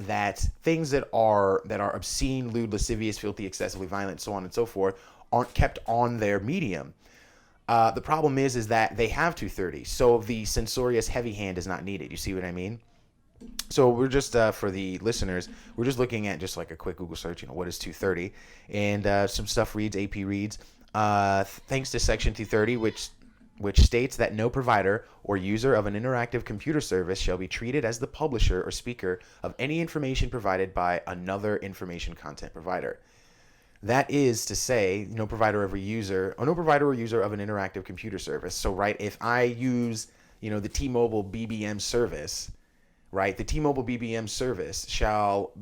things that are obscene, lewd, lascivious, filthy, excessively violent, so on and so forth, aren't kept on their medium. The problem is that they have 230, so the censorious heavy hand is not needed. You see what I mean? So we're just, for the listeners, we're just looking at just like a quick Google search, what is 230? And some stuff reads, AP reads, thanks to Section 230, which which states that no provider or user of an interactive computer service shall be treated as the publisher or speaker of any information provided by another information content provider. That is to say, no provider or user of an interactive computer service. So, right, if I use, the T-Mobile BBM service, right, the T-Mobile BBM service shall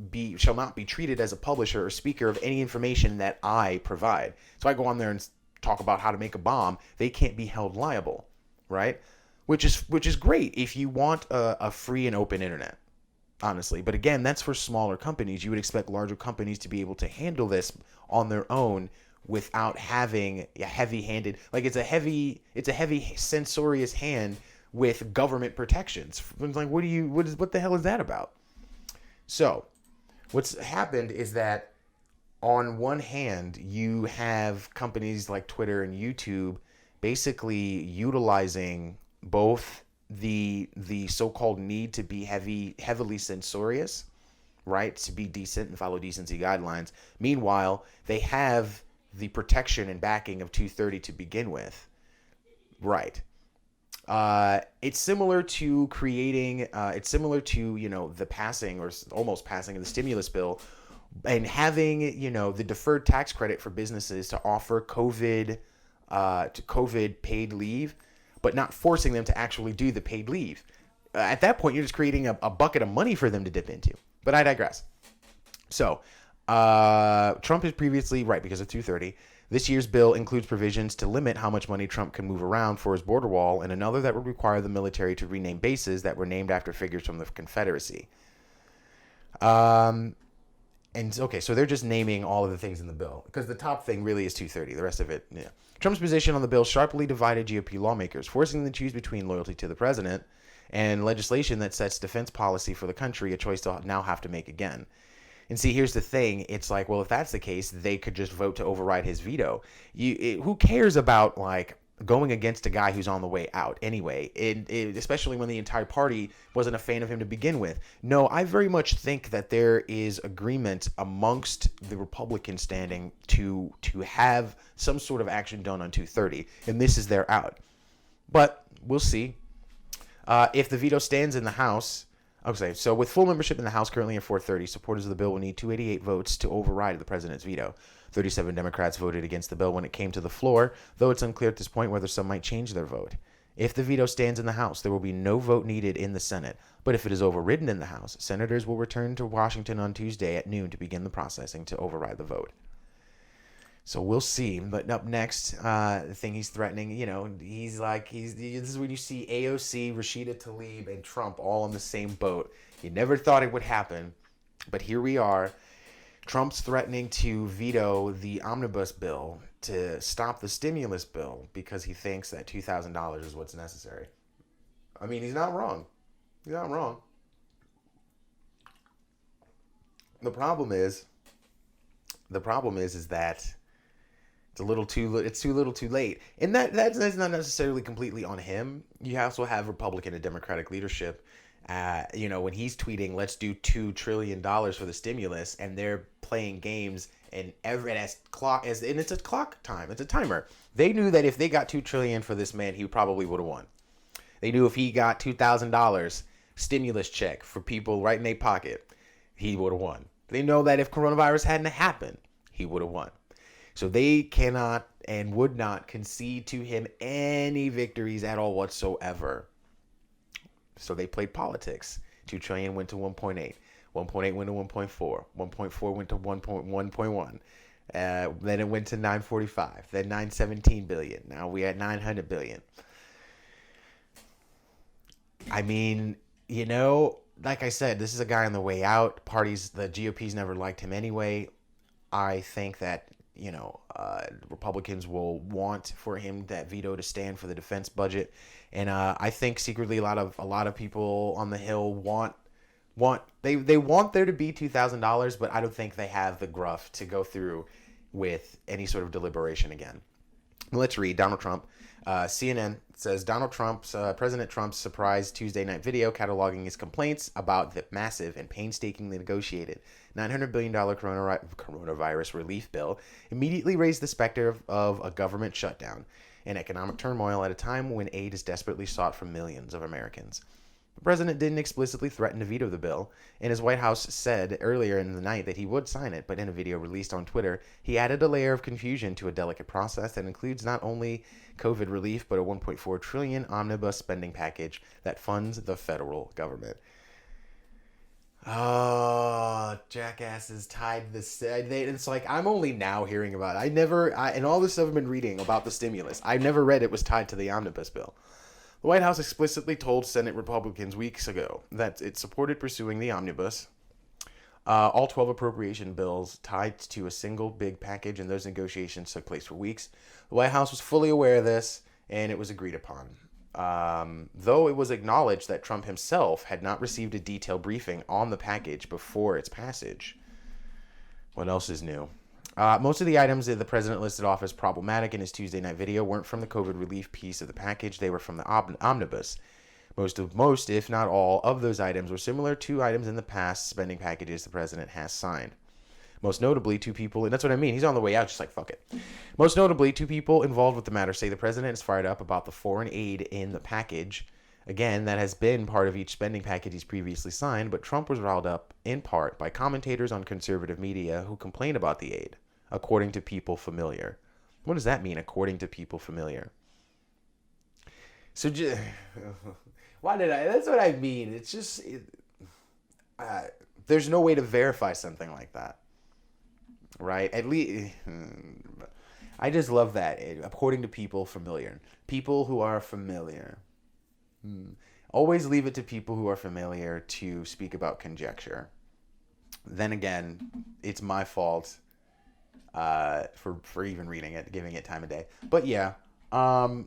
not be treated as a publisher or speaker of any information that I provide. So I go on there and talk about how to make a bomb. They can't be held liable, right? Which is great if you want a free and open internet. Honestly, but again, that's for smaller companies. You would expect larger companies to be able to handle this on their own without having a heavy-handed, like it's a heavy censorious hand with government protections. It's like, what the hell is that about? So, what's happened is that on one hand, you have companies like Twitter and YouTube basically utilizing both the so-called need to be heavily censorious, right, to be decent and follow decency guidelines. Meanwhile, they have the protection and backing of 230 to begin with, right? It's similar to the passing or almost passing of the stimulus bill and having the deferred tax credit for businesses to offer COVID paid leave, but not forcing them to actually do the paid leave. At that point, you're just creating a bucket of money for them to dip into. But I digress. So, Trump is previously, right, because of 230, this year's bill includes provisions to limit how much money Trump can move around for his border wall, and another that would require the military to rename bases that were named after figures from the Confederacy. And okay, so they're just naming all of the things in the bill because the top thing really is 230. The rest of it, yeah. Trump's position on the bill sharply divided GOP lawmakers, forcing them to choose between loyalty to the president and legislation that sets defense policy for the country, a choice they'll now have to make again. And see, here's the thing. It's like, well, if that's the case, they could just vote to override his veto. Who cares about, like, going against a guy who's on the way out anyway, especially when the entire party wasn't a fan of him to begin with. No, I very much think that there is agreement amongst the Republican standing to have some sort of action done on 230, and this is their out. But we'll see. If the veto stands in the House, okay, so with full membership in the House currently at 430, supporters of the bill will need 288 votes to override the president's veto. 37 Democrats voted against the bill when it came to the floor, though it's unclear at this point whether some might change their vote. If the veto stands in the House, there will be no vote needed in the Senate. But if it is overridden in the House, senators will return to Washington on Tuesday at noon to begin the processing to override the vote. So we'll see. But up next, the thing he's threatening, he's like, this is when you see AOC, Rashida Tlaib, and Trump all on the same boat. You never thought it would happen, but here we are. Trump's threatening to veto the omnibus bill to stop the stimulus bill because he thinks that $2,000 is what's necessary. I mean, he's not wrong. He's not wrong. The problem is that it's too little too late. And that's not necessarily completely on him. You also have Republican and Democratic leadership. When he's tweeting, let's do $2 trillion for the stimulus, and they're playing games, and it's a clock time. It's a timer. They knew that if they got $2 trillion for this man, he probably would have won. They knew if he got $2,000 stimulus check for people right in their pocket, he would have won. They know that if coronavirus hadn't happened, he would have won. So they cannot and would not concede to him any victories at all whatsoever. So they played politics. 2 trillion went to 1.8. 1.8 went to 1.4. 1.4 went to 1.1. Then it went to 945. Then 917 billion. Now we at 900 billion. I mean, like I said, this is a guy on the way out. The GOP's never liked him anyway. I think that Republicans will want for him, that veto, to stand for the defense budget, and I think secretly a lot of people on the Hill want they want there to be $2,000, but I don't think they have the gruff to go through with any sort of deliberation again. Let's read. Donald Trump. CNN says President Trump's surprise Tuesday night video cataloging his complaints about the massive and painstakingly negotiated $900 billion coronavirus relief bill immediately raised the specter of a government shutdown. and economic turmoil at a time when aid is desperately sought from millions of Americans. The president didn't explicitly threaten to veto the bill, and his White House said earlier in the night that he would sign it, but in a video released on Twitter, he added a layer of confusion to a delicate process that includes not only COVID relief, but a $1.4 trillion omnibus spending package that funds the federal government. Oh, jackasses tied this. It's like I'm only now hearing about it. And all this stuff I've been reading about the stimulus, I never read it was tied to the omnibus bill. The White House explicitly told Senate Republicans weeks ago that it supported pursuing the omnibus, all 12 appropriation bills tied to a single big package, and those negotiations took place for weeks. The White House was fully aware of this, and it was agreed upon. Though it was acknowledged that Trump himself had not received a detailed briefing on the package before its passage. What else is new? Most of the items that the president listed off as problematic in his Tuesday night video weren't from the COVID relief piece of the package. They were from the omnibus. Most, if not all, of those items were similar to items in the past spending packages the president has signed. Most notably, two people, and that's what I mean, he's on the way out, just like, fuck it. Most notably, two people involved with the matter say the president is fired up about the foreign aid in the package. Again, that has been part of each spending package he's previously signed, but Trump was riled up, in part, by commentators on conservative media who complained about the aid, according to people familiar. What does that mean, according to people familiar? So, that's what I mean. It's just, there's no way to verify something like that. Right? At least, I just love that. According to people familiar. People who are familiar. Always leave it to people who are familiar to speak about conjecture. Then again, it's my fault for even reading it, giving it time of day. But yeah, the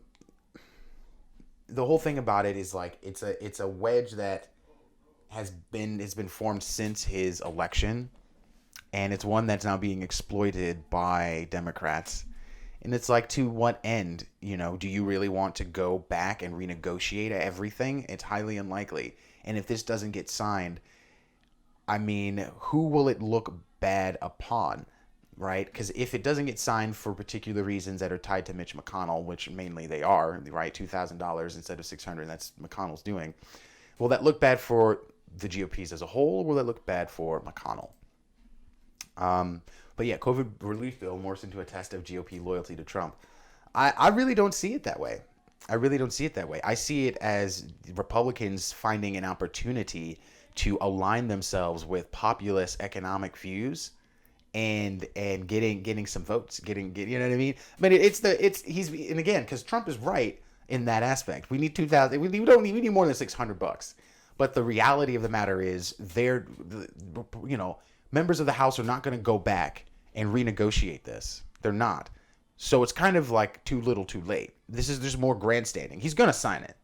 whole thing about it is like it's a wedge that has been formed since his election, and it's one that's now being exploited by Democrats. And it's like, to what end? You know, do you really want to go back and renegotiate everything? It's highly unlikely. And if this doesn't get signed, I mean, who will it look bad upon, right? Because if it doesn't get signed for particular reasons that are tied to Mitch McConnell, which mainly they are, right? $2,000 instead of $600, that's McConnell's doing. Will that look bad for the GOPs as a whole, or will that look bad for McConnell? But yeah, COVID relief bill morphs into a test of GOP loyalty to Trump. I really don't see it that way. I see it as Republicans finding an opportunity to align themselves with populist economic views and getting some votes, you know what I mean? I mean, and again, because Trump is right in that aspect. We need 2,000. We need more than $600. But the reality of the matter is, members of the House are not going to go back and renegotiate this. They're not. So it's kind of like too little, too late. This is just more grandstanding. He's going to sign it.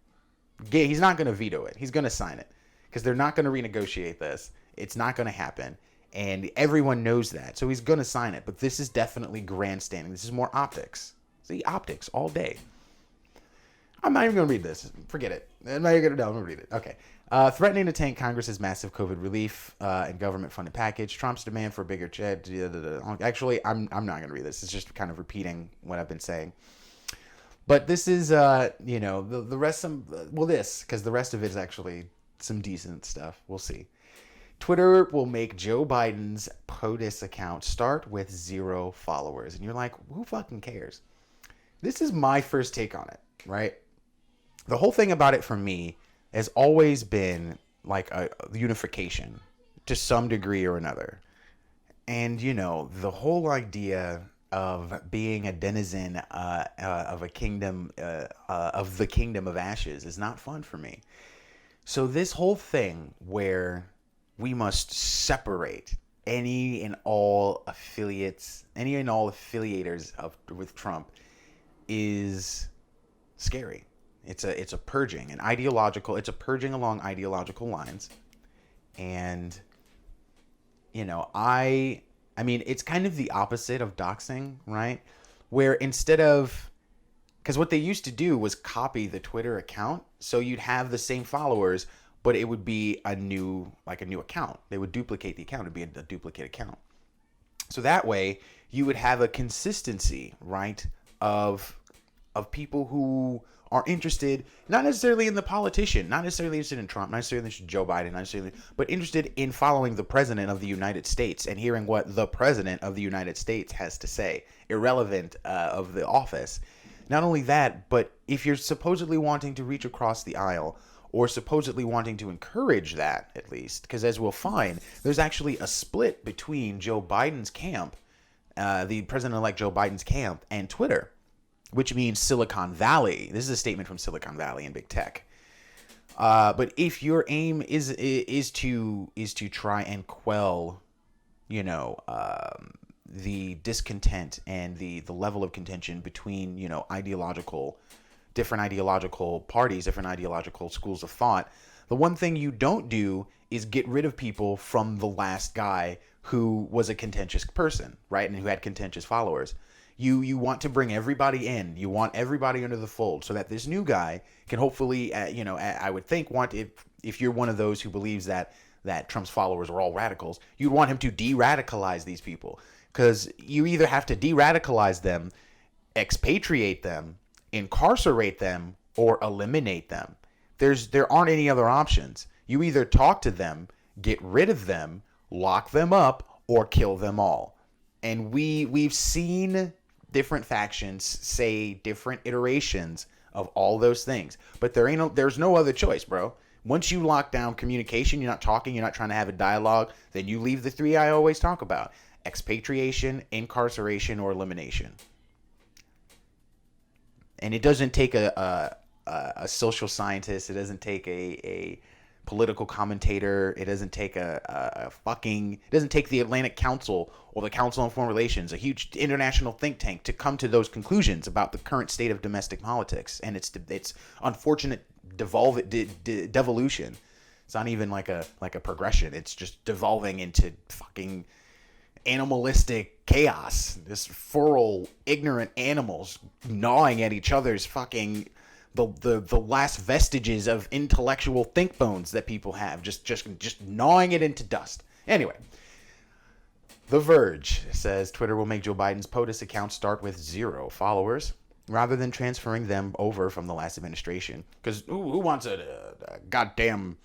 He's not going to veto it. He's going to sign it because they're not going to renegotiate this. It's not going to happen. And everyone knows that. So he's going to sign it. But this is definitely grandstanding. This is more optics. See, optics all day. I'm not even going to read this. Forget it. I'm not even going to read it. Okay. Threatening to tank Congress's massive COVID relief and government-funded package. Trump's demand for a bigger check. Actually, I'm not going to read this. It's just kind of repeating what I've been saying. But this is, the rest because the rest of it is actually some decent stuff. We'll see. Twitter will make Joe Biden's POTUS account start with 0 followers. And you're like, who fucking cares? This is my first take on it, right? The whole thing about it for me has always been like a unification to some degree or another. And, the whole idea of being a denizen of a kingdom, of the kingdom of ashes is not fun for me. So this whole thing where we must separate any and all affiliators with Trump is scary. It's a purging, it's a purging along ideological lines. And, I mean, it's kind of the opposite of doxing, right? Where instead of, because what they used to do was copy the Twitter account. So you'd have the same followers, but it would be a new account. They would duplicate the account. It'd be a duplicate account. So that way you would have a consistency, right, of of people who are interested, not necessarily in the politician, not necessarily interested in Trump, not necessarily interested in Joe Biden, not necessarily, but interested in following the president of the United States and hearing what the president of the United States has to say, irrelevant of the office. Not only that, but if you're supposedly wanting to reach across the aisle, or supposedly wanting to encourage that, at least, because as we'll find, there's actually a split between Joe Biden's camp, the president-elect Joe Biden's camp, and Twitter, which means Silicon Valley. This is a statement from Silicon Valley and big tech. But if your aim is to try and quell, the discontent and the level of contention between, different ideological parties, different ideological schools of thought, the one thing you don't do is get rid of people from the last guy who was a contentious person, right? And who had contentious followers. You want to bring everybody in. You want everybody under the fold so that this new guy can hopefully, I would think, if you're one of those who believes that Trump's followers are all radicals, you'd want him to de-radicalize these people. Because you either have to de-radicalize them, expatriate them, incarcerate them, or eliminate them. There aren't any other options. You either talk to them, get rid of them, lock them up, or kill them all. And we've seen different factions say different iterations of all those things. But there's no other choice, bro. Once you lock down communication, you're not talking, you're not trying to have a dialogue, then you leave the three I always talk about: expatriation, incarceration, or elimination. And it doesn't take a social scientist. It doesn't take a political commentator. It doesn't take it doesn't take the Atlantic Council or the Council on Foreign Relations, a huge international think tank, to come to those conclusions about the current state of domestic politics and its unfortunate devolution. It's not even like a progression. It's just devolving into fucking animalistic chaos. This feral, ignorant animals gnawing at each other's fucking the last vestiges of intellectual think bones that people have, just gnawing it into dust. Anyway, The Verge says Twitter will make Joe Biden's POTUS account start with 0 followers rather than transferring them over from the last administration. Because who wants a goddamn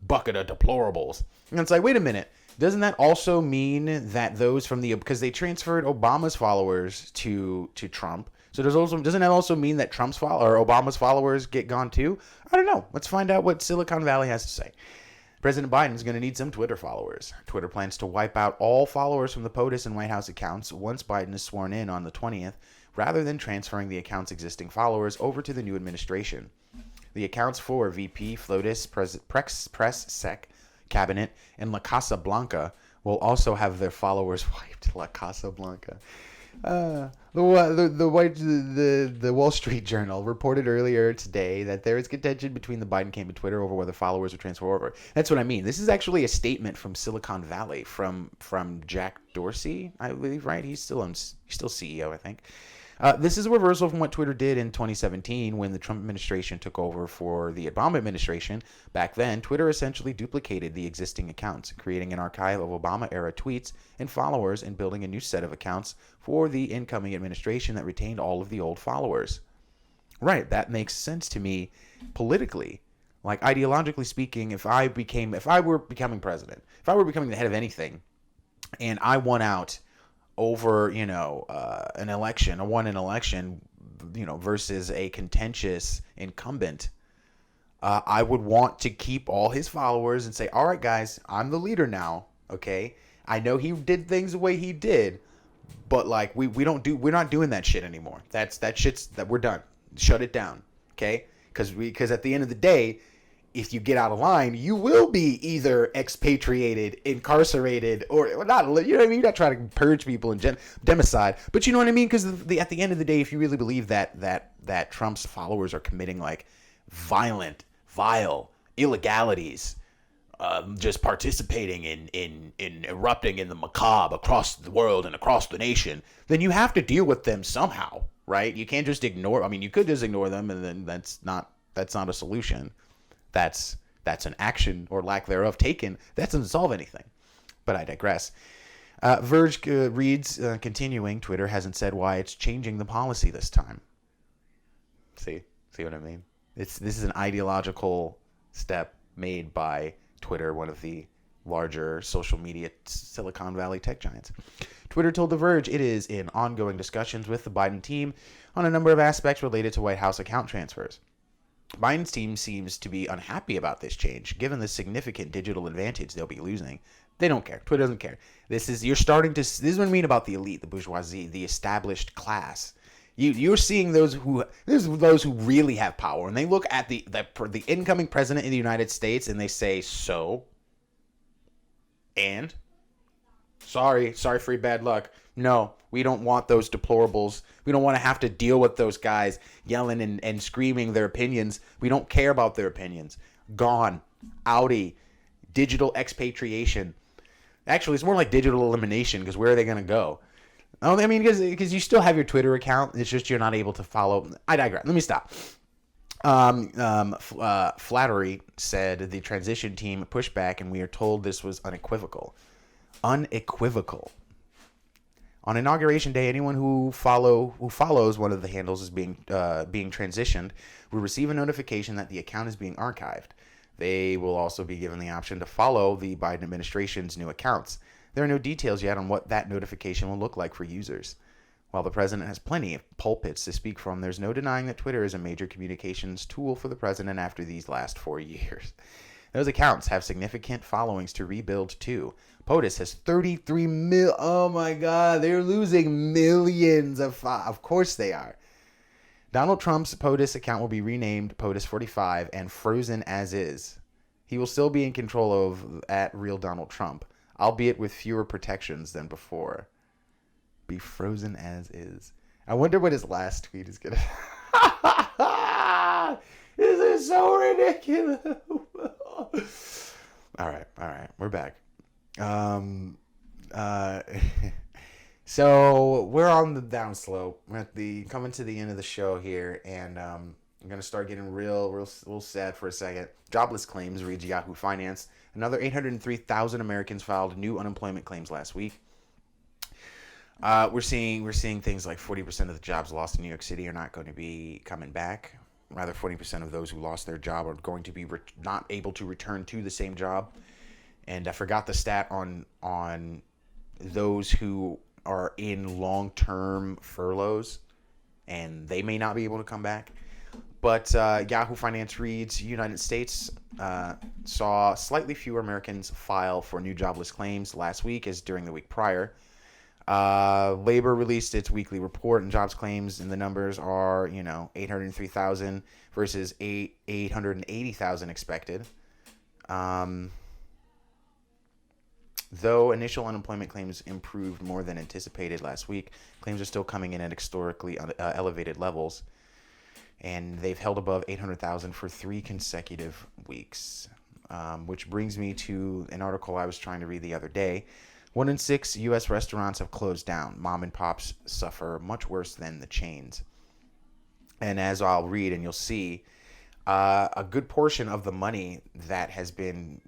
bucket of deplorables? And it's like, wait a minute. Doesn't that also mean that those from because they transferred Obama's followers to Trump? So doesn't that also mean that Trump's Obama's followers get gone too? I don't know. Let's find out what Silicon Valley has to say. President Biden is going to need some Twitter followers. Twitter plans to wipe out all followers from the POTUS and White House accounts once Biden is sworn in on the 20th, rather than transferring the account's existing followers over to the new administration. The accounts for VP, FLOTUS, Press Sec, Cabinet, and La Casa Blanca will also have their followers wiped. La Casa Blanca. The Wall Street Journal reported earlier today that there is contention between the Biden camp and Twitter over whether followers are transferred over. That's what I mean. This is actually a statement from Silicon Valley, from Jack Dorsey, I believe, right? He's still CEO, I think. This is a reversal from what Twitter did in 2017 when the Trump administration took over for the Obama administration. Back then, Twitter essentially duplicated the existing accounts, creating an archive of Obama-era tweets and followers and building a new set of accounts for the incoming administration that retained all of the old followers. Right, that makes sense to me politically. Like, ideologically speaking, if I were becoming president, if I were becoming the head of anything, and I won out over, an election, versus a contentious incumbent, I would want to keep all his followers and say, all right, guys, I'm the leader now. Okay. I know he did things the way he did, but like, we're not doing that shit anymore. We're done. Shut it down. Okay. Because at the end of the day, if you get out of line, you will be either expatriated, incarcerated, or not. You know what I mean? You're not trying to purge people and democide, but you know what I mean? Because at the end of the day, if you really believe that Trump's followers are committing like violent, vile illegalities, just participating in erupting in the macabre across the world and across the nation, then you have to deal with them somehow, right? You can't just ignore. I mean, you could just ignore them, and then that's not a solution. That's an action or lack thereof taken. That doesn't solve anything. But I digress. Verge reads, continuing, Twitter hasn't said why it's changing the policy this time. See what I mean? This is an ideological step made by Twitter, one of the larger social media Silicon Valley tech giants. Twitter told The Verge it is in ongoing discussions with the Biden team on a number of aspects related to White House account transfers. Biden's team seems to be unhappy about this change, given the significant digital advantage they'll be losing. They don't care. Twitter doesn't care. This is what I mean about the elite, the bourgeoisie, the established class. You're seeing those who really have power, and they look at the incoming president of the United States and they say, so, and sorry for your bad luck. No, we don't want those deplorables. We don't want to have to deal with those guys yelling and screaming their opinions. We don't care about their opinions. Gone. Outie. Digital expatriation. Actually, it's more like digital elimination, because where are they going to go? Oh, I mean, because you still have your Twitter account. It's just you're not able to follow. I digress. Let me stop. Flattery said the transition team pushed back, and we are told this was unequivocal. Unequivocal. On Inauguration Day, anyone who follows one of the handles as being transitioned will receive a notification that the account is being archived. They will also be given the option to follow the Biden administration's new accounts. There are no details yet on what that notification will look like for users. While the president has plenty of pulpits to speak from, there's no denying that Twitter is a major communications tool for the president after these last 4 years. Those accounts have significant followings to rebuild too. POTUS has 33 mil. Oh my God, they're losing millions of course they are. Donald Trump's POTUS account will be renamed POTUS 45 and frozen as is. He will still be in control of @real Donald Trump, albeit with fewer protections than before. Be frozen as is. I wonder what his last tweet is gonna. This is so ridiculous. All right, we're back. So we're on the downslope. We're coming to the end of the show here, and I'm gonna start getting real sad for a second. Jobless claims reads Yahoo Finance. Another 803,000 Americans filed new unemployment claims last week. We're seeing things like 40% of the jobs lost in New York City are not going to be coming back. Rather, 40% of those who lost their job are going to be not able to return to the same job. And I forgot the stat on those who are in long-term furloughs, and they may not be able to come back. But Yahoo Finance reads, United States saw slightly fewer Americans file for new jobless claims last week as during the week prior. Labor released its weekly report, and jobs claims, and the numbers are, 803,000 versus 880,000 expected. Though initial unemployment claims improved more than anticipated last week, claims are still coming in at historically elevated levels, and they've held above 800,000 for 3 consecutive weeks. Which brings me to an article I was trying to read the other day. 1 in 6 U.S. restaurants have closed down. Mom and pops suffer much worse than the chains. And as I'll read and you'll see, a good portion of the money that has been,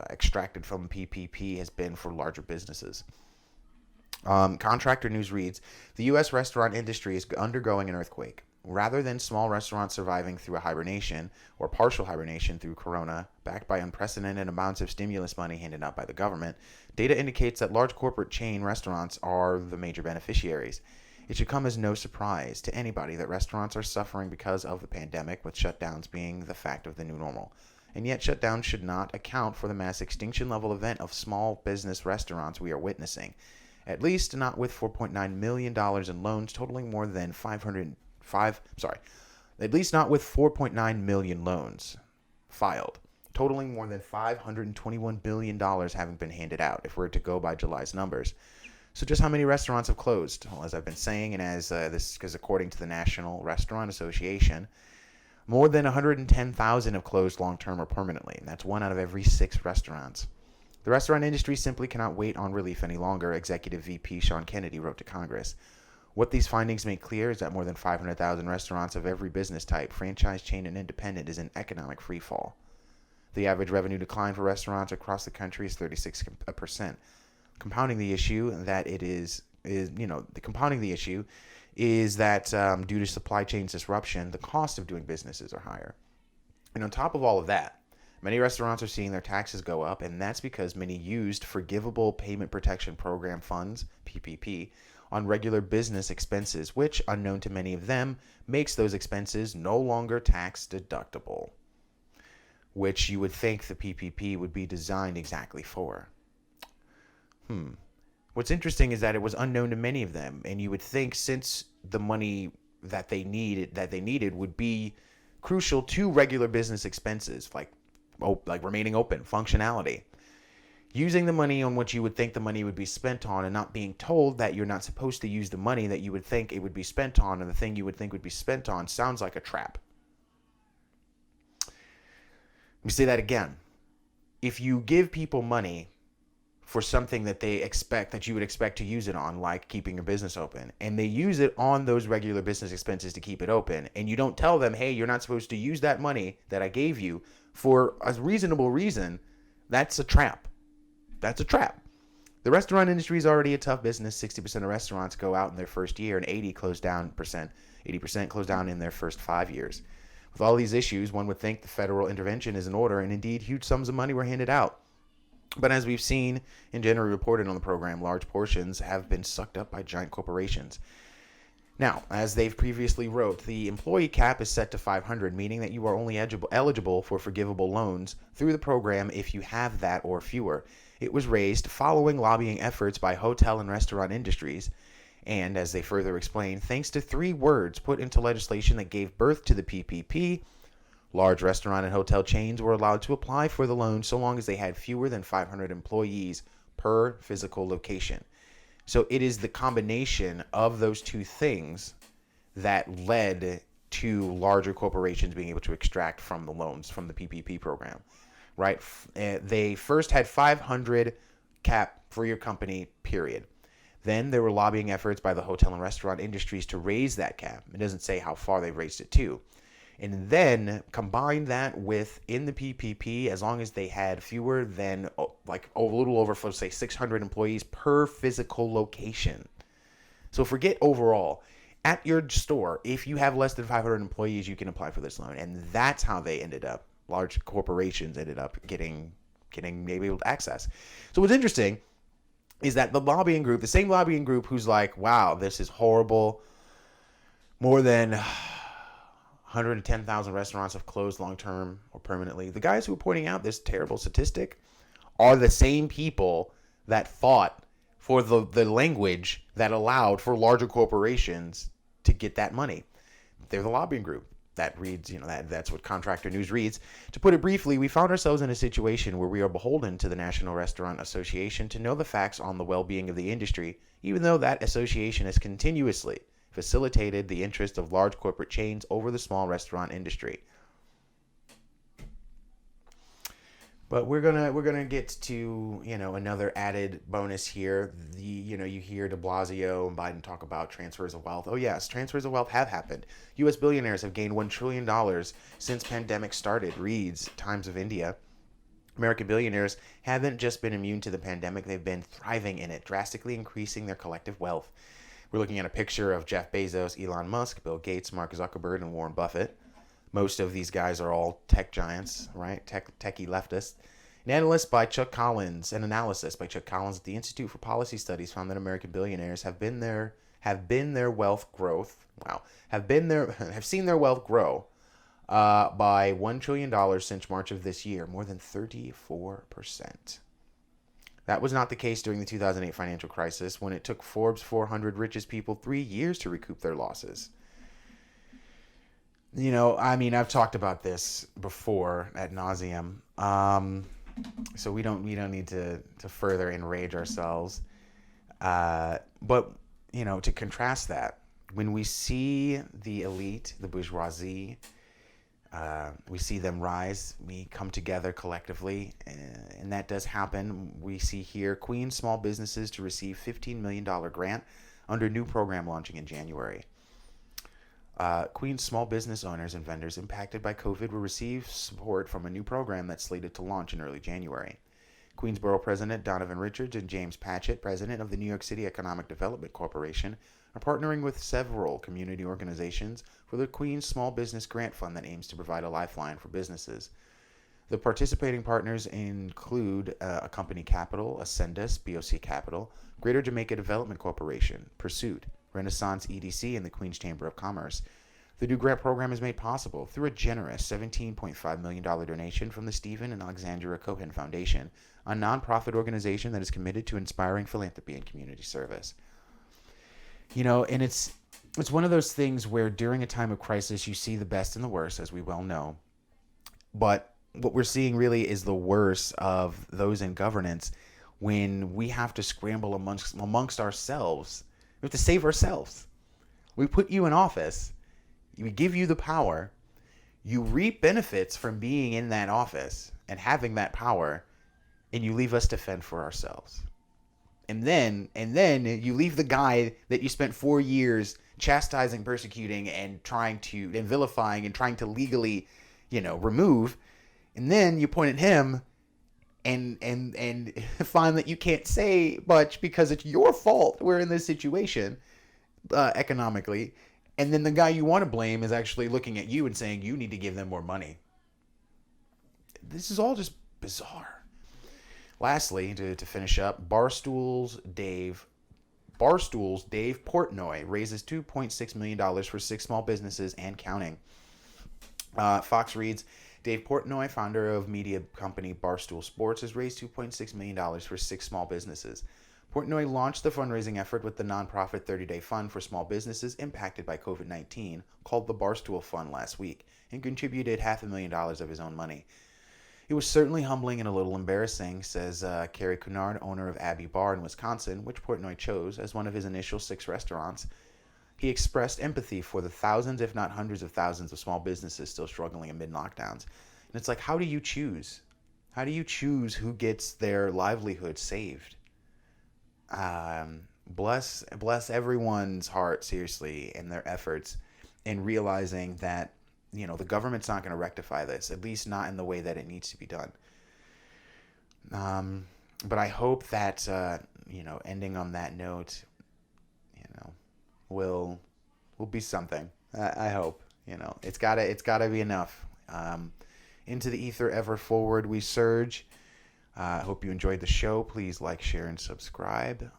extracted from PPP has been for larger businesses. Contractor News reads, the U.S. restaurant industry is undergoing an earthquake. Rather than small restaurants surviving through a hibernation or partial hibernation through Corona, backed by unprecedented amounts of stimulus money handed out by the government, data indicates that large corporate chain restaurants are the major beneficiaries. It should come as no surprise to anybody that restaurants are suffering because of the pandemic, with shutdowns being the fact of the new normal. And yet shutdowns should not account for the mass extinction level event of small business restaurants we are witnessing. At least not with $4.9 million in loans totaling more than at least not with 4.9 million loans filed, totaling more than $521 billion having been handed out, if we're to go by July's numbers. So just how many restaurants have closed? Well, as I've been saying, and as because according to the National Restaurant Association, more than 110,000 have closed long-term or permanently, and that's 1 out of every 6 restaurants. The restaurant industry simply cannot wait on relief any longer, Executive VP Sean Kennedy wrote to Congress. What these findings make clear is that more than 500,000 restaurants of every business type, franchise, chain, and independent, is in economic freefall. The average revenue decline for restaurants across the country is 36%. Compounding the issue is that due to supply chain disruption, the cost of doing businesses are higher. And on top of all of that, many restaurants are seeing their taxes go up, and that's because many used Forgivable Payment Protection Program funds, PPP, on regular business expenses, which, unknown to many of them, makes those expenses no longer tax deductible, which you would think the PPP would be designed exactly for. What's interesting is that it was unknown to many of them, and you would think since the money that they needed would be crucial to regular business expenses like remaining open, functionality. Using the money on what you would think the money would be spent on and not being told that you're not supposed to use the money that you would think it would be spent on and the thing you would think would be spent on sounds like a trap. Let me say that again. If you give people money for something that they expect, that you would expect to use it on, like keeping your business open, and they use it on those regular business expenses to keep it open, and you don't tell them, hey, you're not supposed to use that money that I gave you for a reasonable reason, that's a trap. That's a trap. The restaurant industry is already a tough business. 60% of restaurants go out in their first year, and 80% close down in their first 5 years. With all these issues, one would think the federal intervention is in order, and indeed huge sums of money were handed out. But as we've seen and generally reported on the program, large portions have been sucked up by giant corporations. Now, as they've previously wrote, the employee cap is set to 500, meaning that you are only eligible for forgivable loans through the program if you have that or fewer. It was raised following lobbying efforts by hotel and restaurant industries, and as they further explain, thanks to 3 words put into legislation that gave birth to the PPP, large restaurant and hotel chains were allowed to apply for the loan so long as they had fewer than 500 employees per physical location. So it is the combination of those 2 things that led to larger corporations being able to extract from the loans from the PPP program, right? They first had 500 cap for your company, period. Then there were lobbying efforts by the hotel and restaurant industries to raise that cap. It doesn't say how far they raised it to. And then combine that with, in the PPP, as long as they had fewer than like a little over, let's say 600 employees per physical location. So forget overall. At your store, if you have less than 500 employees, you can apply for this loan. And that's how they ended up, large corporations ended up getting maybe able to access. So what's interesting is that the lobbying group, the same lobbying group who's like, wow, this is horrible. More than 110,000 restaurants have closed long-term or permanently. The guys who are pointing out this terrible statistic are the same people that fought for the language that allowed for larger corporations to get that money. They're the lobbying group. That reads, that's what Contractor News reads. To put it briefly, we found ourselves in a situation where we are beholden to the National Restaurant Association to know the facts on the well-being of the industry, even though that association has continuously facilitated the interest of large corporate chains over the small restaurant industry. But we're gonna get to another added bonus here. You hear De Blasio and Biden talk about transfers of wealth. Oh yes, transfers of wealth have happened. U.S. billionaires have gained $1 trillion since pandemic started. Reads Times of India. American billionaires haven't just been immune to the pandemic; they've been thriving in it, drastically increasing their collective wealth. We're looking at a picture of Jeff Bezos, Elon Musk, Bill Gates, Mark Zuckerberg, and Warren Buffett. Most of these guys are all tech giants, right? Techie leftists. An analysis by Chuck Collins at the Institute for Policy Studies found that American billionaires have seen their wealth grow by $1 trillion since March of this year, more than 34%. That was not the case during the 2008 financial crisis, when it took Forbes' 400 richest people 3 years to recoup their losses. I've talked about this before ad nauseum, so we don't need to further enrage ourselves. But to contrast that, when we see the elite, the bourgeoisie, we see them rise, we come together collectively, and that does happen. We see here Queens small businesses to receive $15 million grant under new program launching in January. Queens small business owners and vendors impacted by COVID will receive support from a new program that's slated to launch in early January. Queensborough President Donovan Richards and James Patchett, President of the New York City Economic Development Corporation, are partnering with several community organizations for the Queen's Small Business Grant Fund that aims to provide a lifeline for businesses. The participating partners include Company Capital, Ascendus, BOC Capital, Greater Jamaica Development Corporation, Pursuit, Renaissance EDC, and the Queen's Chamber of Commerce. The new grant program is made possible through a generous $17.5 million donation from the Stephen and Alexandria Cohen Foundation, a nonprofit organization that is committed to inspiring philanthropy and community service. And it's one of those things where during a time of crisis, you see the best and the worst, as we well know. But what we're seeing really is the worst of those in governance when we have to scramble amongst ourselves. We have to save ourselves. We put you in office. We give you the power. You reap benefits from being in that office and having that power, and you leave us to fend for ourselves. And then you leave the guy that you spent 4 years chastising, persecuting, and vilifying and trying to legally, remove. And then you point at him and find that you can't say much because it's your fault we're in this situation economically. And then the guy you want to blame is actually looking at you and saying you need to give them more money. This is all just bizarre. Lastly, to finish up, Barstool's Dave Portnoy raises $2.6 million for 6 small businesses and counting. Fox reads, Dave Portnoy, founder of media company Barstool Sports, has raised $2.6 million for 6 small businesses. Portnoy launched the fundraising effort with the nonprofit 30-day fund for small businesses impacted by COVID-19 called the Barstool Fund last week and contributed $500,000 of his own money. It was certainly humbling and a little embarrassing, says Carrie Cunard, owner of Abbey Bar in Wisconsin, which Portnoy chose as one of his initial 6 restaurants. He expressed empathy for the thousands, if not hundreds of thousands, of small businesses still struggling amid lockdowns. And it's like, how do you choose? How do you choose who gets their livelihood saved? Bless everyone's heart, seriously, and their efforts in realizing that, the government's not going to rectify this, at least not in the way that it needs to be done. But I hope that, ending on that note, will be something. I hope, it's gotta be enough. Into the ether ever forward we surge. I hope you enjoyed the show. Please like, share, and subscribe.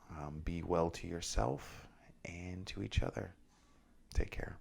Be well to yourself and to each other. Take care.